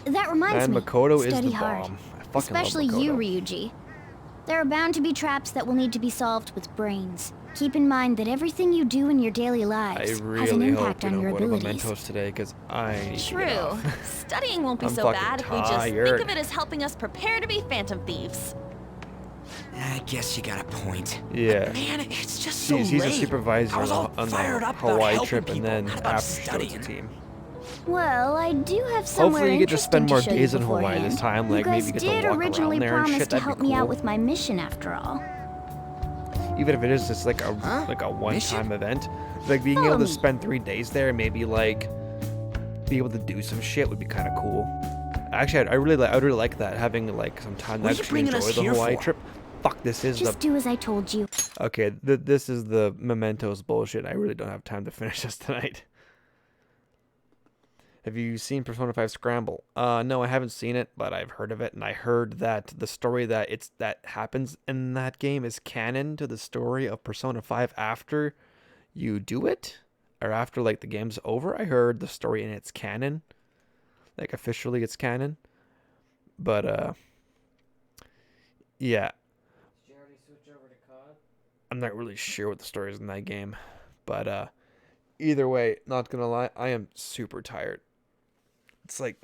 That reminds Man, me. Makoto is Study the hard. bomb. I fucking Especially love you, Makoto. Ryuji. There are bound to be traps that will need to be solved with brains. Keep in mind that everything you do in your daily I lives has an really hope impact we on don't your go to abilities. Mementos today, because I need to get True. off. Studying won't be I'm so fucking bad if we just think tired. of it as helping us prepare to be phantom thieves. I guess you got a point. Yeah. Man, it's just so She's a late. supervisor I was all on the fired up about Hawaii helping trip, people, and then not about after she joins studying. the team. Well, I do have somewhere Hopefully you get to interesting spend more show you days in Hawaii beforehand. this time, like you guys maybe get to did walk originally around there and promise shit, to that'd be help me out cool. with my mission after all. Even if it is just like a one-time event, like being able to spend 3 days there, and maybe like be able to do some shit would be kind of cool. Actually, I would really like that, having like some time to What are you actually bringing enjoy us the here Hawaii for? trip. Fuck, this is Just do as I told you. okay. This is the Mementos bullshit. I really don't have time to finish this tonight. Have you seen Persona 5 Scramble? No, I haven't seen it, but I've heard of it, and I heard that the story that happens in that game is canon to the story of Persona 5 after you do it, or after like the game's over. I heard the story in its canon, like officially it's canon, but yeah. Did you already switch over to COD? I'm not really sure what the story is in that game, but either way, not gonna lie, I am super tired. It's like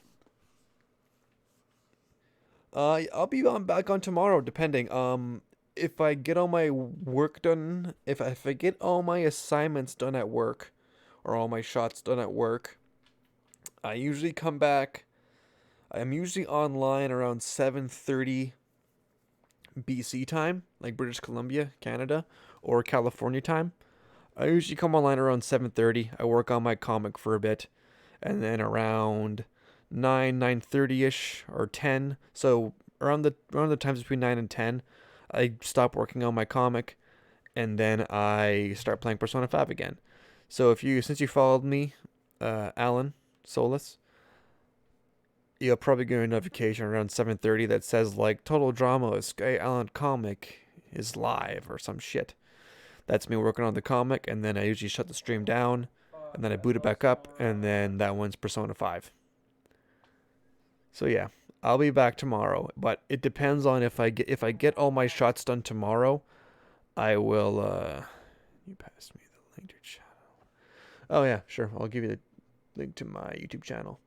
I'll be back on tomorrow, depending. If I get all my work done, if I get all my assignments done at work, or all my shots done at work, I usually come back. I'm usually online around 7:30 BC time, like British Columbia, Canada, or California time. I usually come online around 7:30. I work on my comic for a bit, and then around 9:30ish or 10. So around the times between 9 and 10, I stop working on my comic, and then I start playing Persona 5 again. So since you followed me, Alan Solus, you'll probably get a notification around 7:30 that says like Total Drama Sky Island comic is live or some shit. That's me working on the comic, and then I usually shut the stream down, and then I boot it back up, and then that one's Persona 5. So yeah, I'll be back tomorrow, but it depends on if I get all my shots done tomorrow, I will you passed me the link to your channel. Oh yeah, sure. I'll give you the link to my YouTube channel.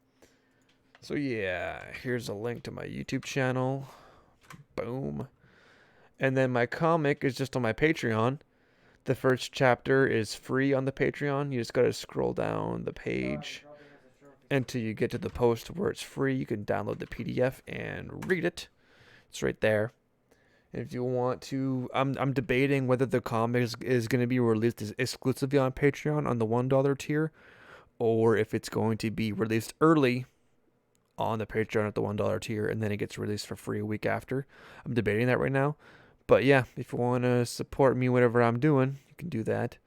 So yeah, here's a link to my YouTube channel. Boom. And then my comic is just on my Patreon. The first chapter is free on the Patreon. You just gotta scroll down the page until you get to the post where it's free. You can download the PDF and read it. It's right there. And if you want to, I'm debating whether the comic is going to be released exclusively on Patreon on the $1 tier, or if it's going to be released early on the Patreon at the $1 tier, and then it gets released for free a week after. I'm debating that right now. But yeah, if you want to support me whatever I'm doing, you can do that.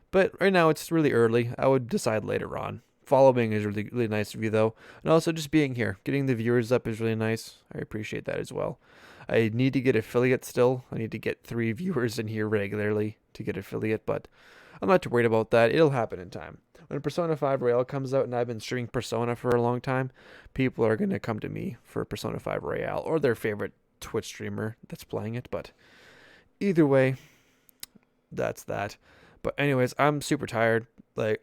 But right now it's really early. I would decide later on. Following is really, really nice of you though. And also just being here. Getting the viewers up is really nice. I appreciate that as well. I need to get affiliate still. I need to get 3 viewers in here regularly to get affiliate, but I'm not too worried about that. It'll happen in time. When Persona 5 Royale comes out and I've been streaming Persona for a long time, people are going to come to me for Persona 5 Royale or their favorite Twitch streamer that's playing it. But either way, that's that. But anyways, I'm super tired. But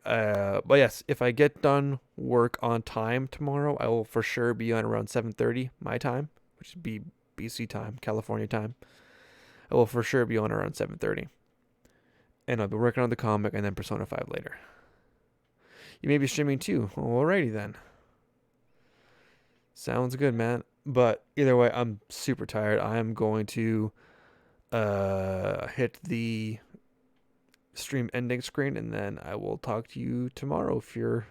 yes, if I get done work on time tomorrow, I will for sure be on around 7:30 my time, which would be BC time, California time. I will for sure be on around 7:30. And I'll be working on the comic and then Persona 5 later. You may be streaming too. Alrighty then. Sounds good, man. But either way, I'm super tired. I am going to hit the stream ending screen, and then I will talk to you tomorrow if you're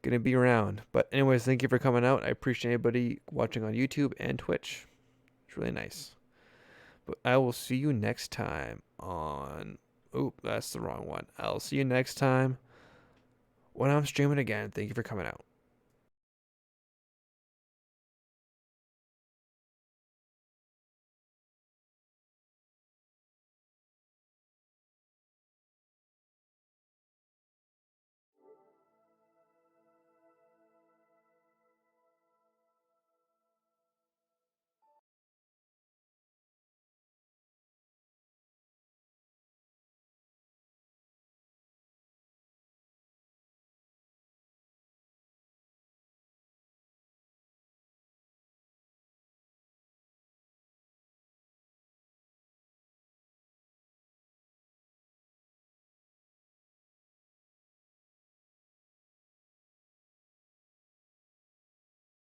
gonna be around. But anyways, thank you for coming out. I appreciate anybody watching on YouTube and Twitch. It's really nice. But I will see you next time on... Oh, that's the wrong one. I'll see you next time when I'm streaming again. Thank you for coming out.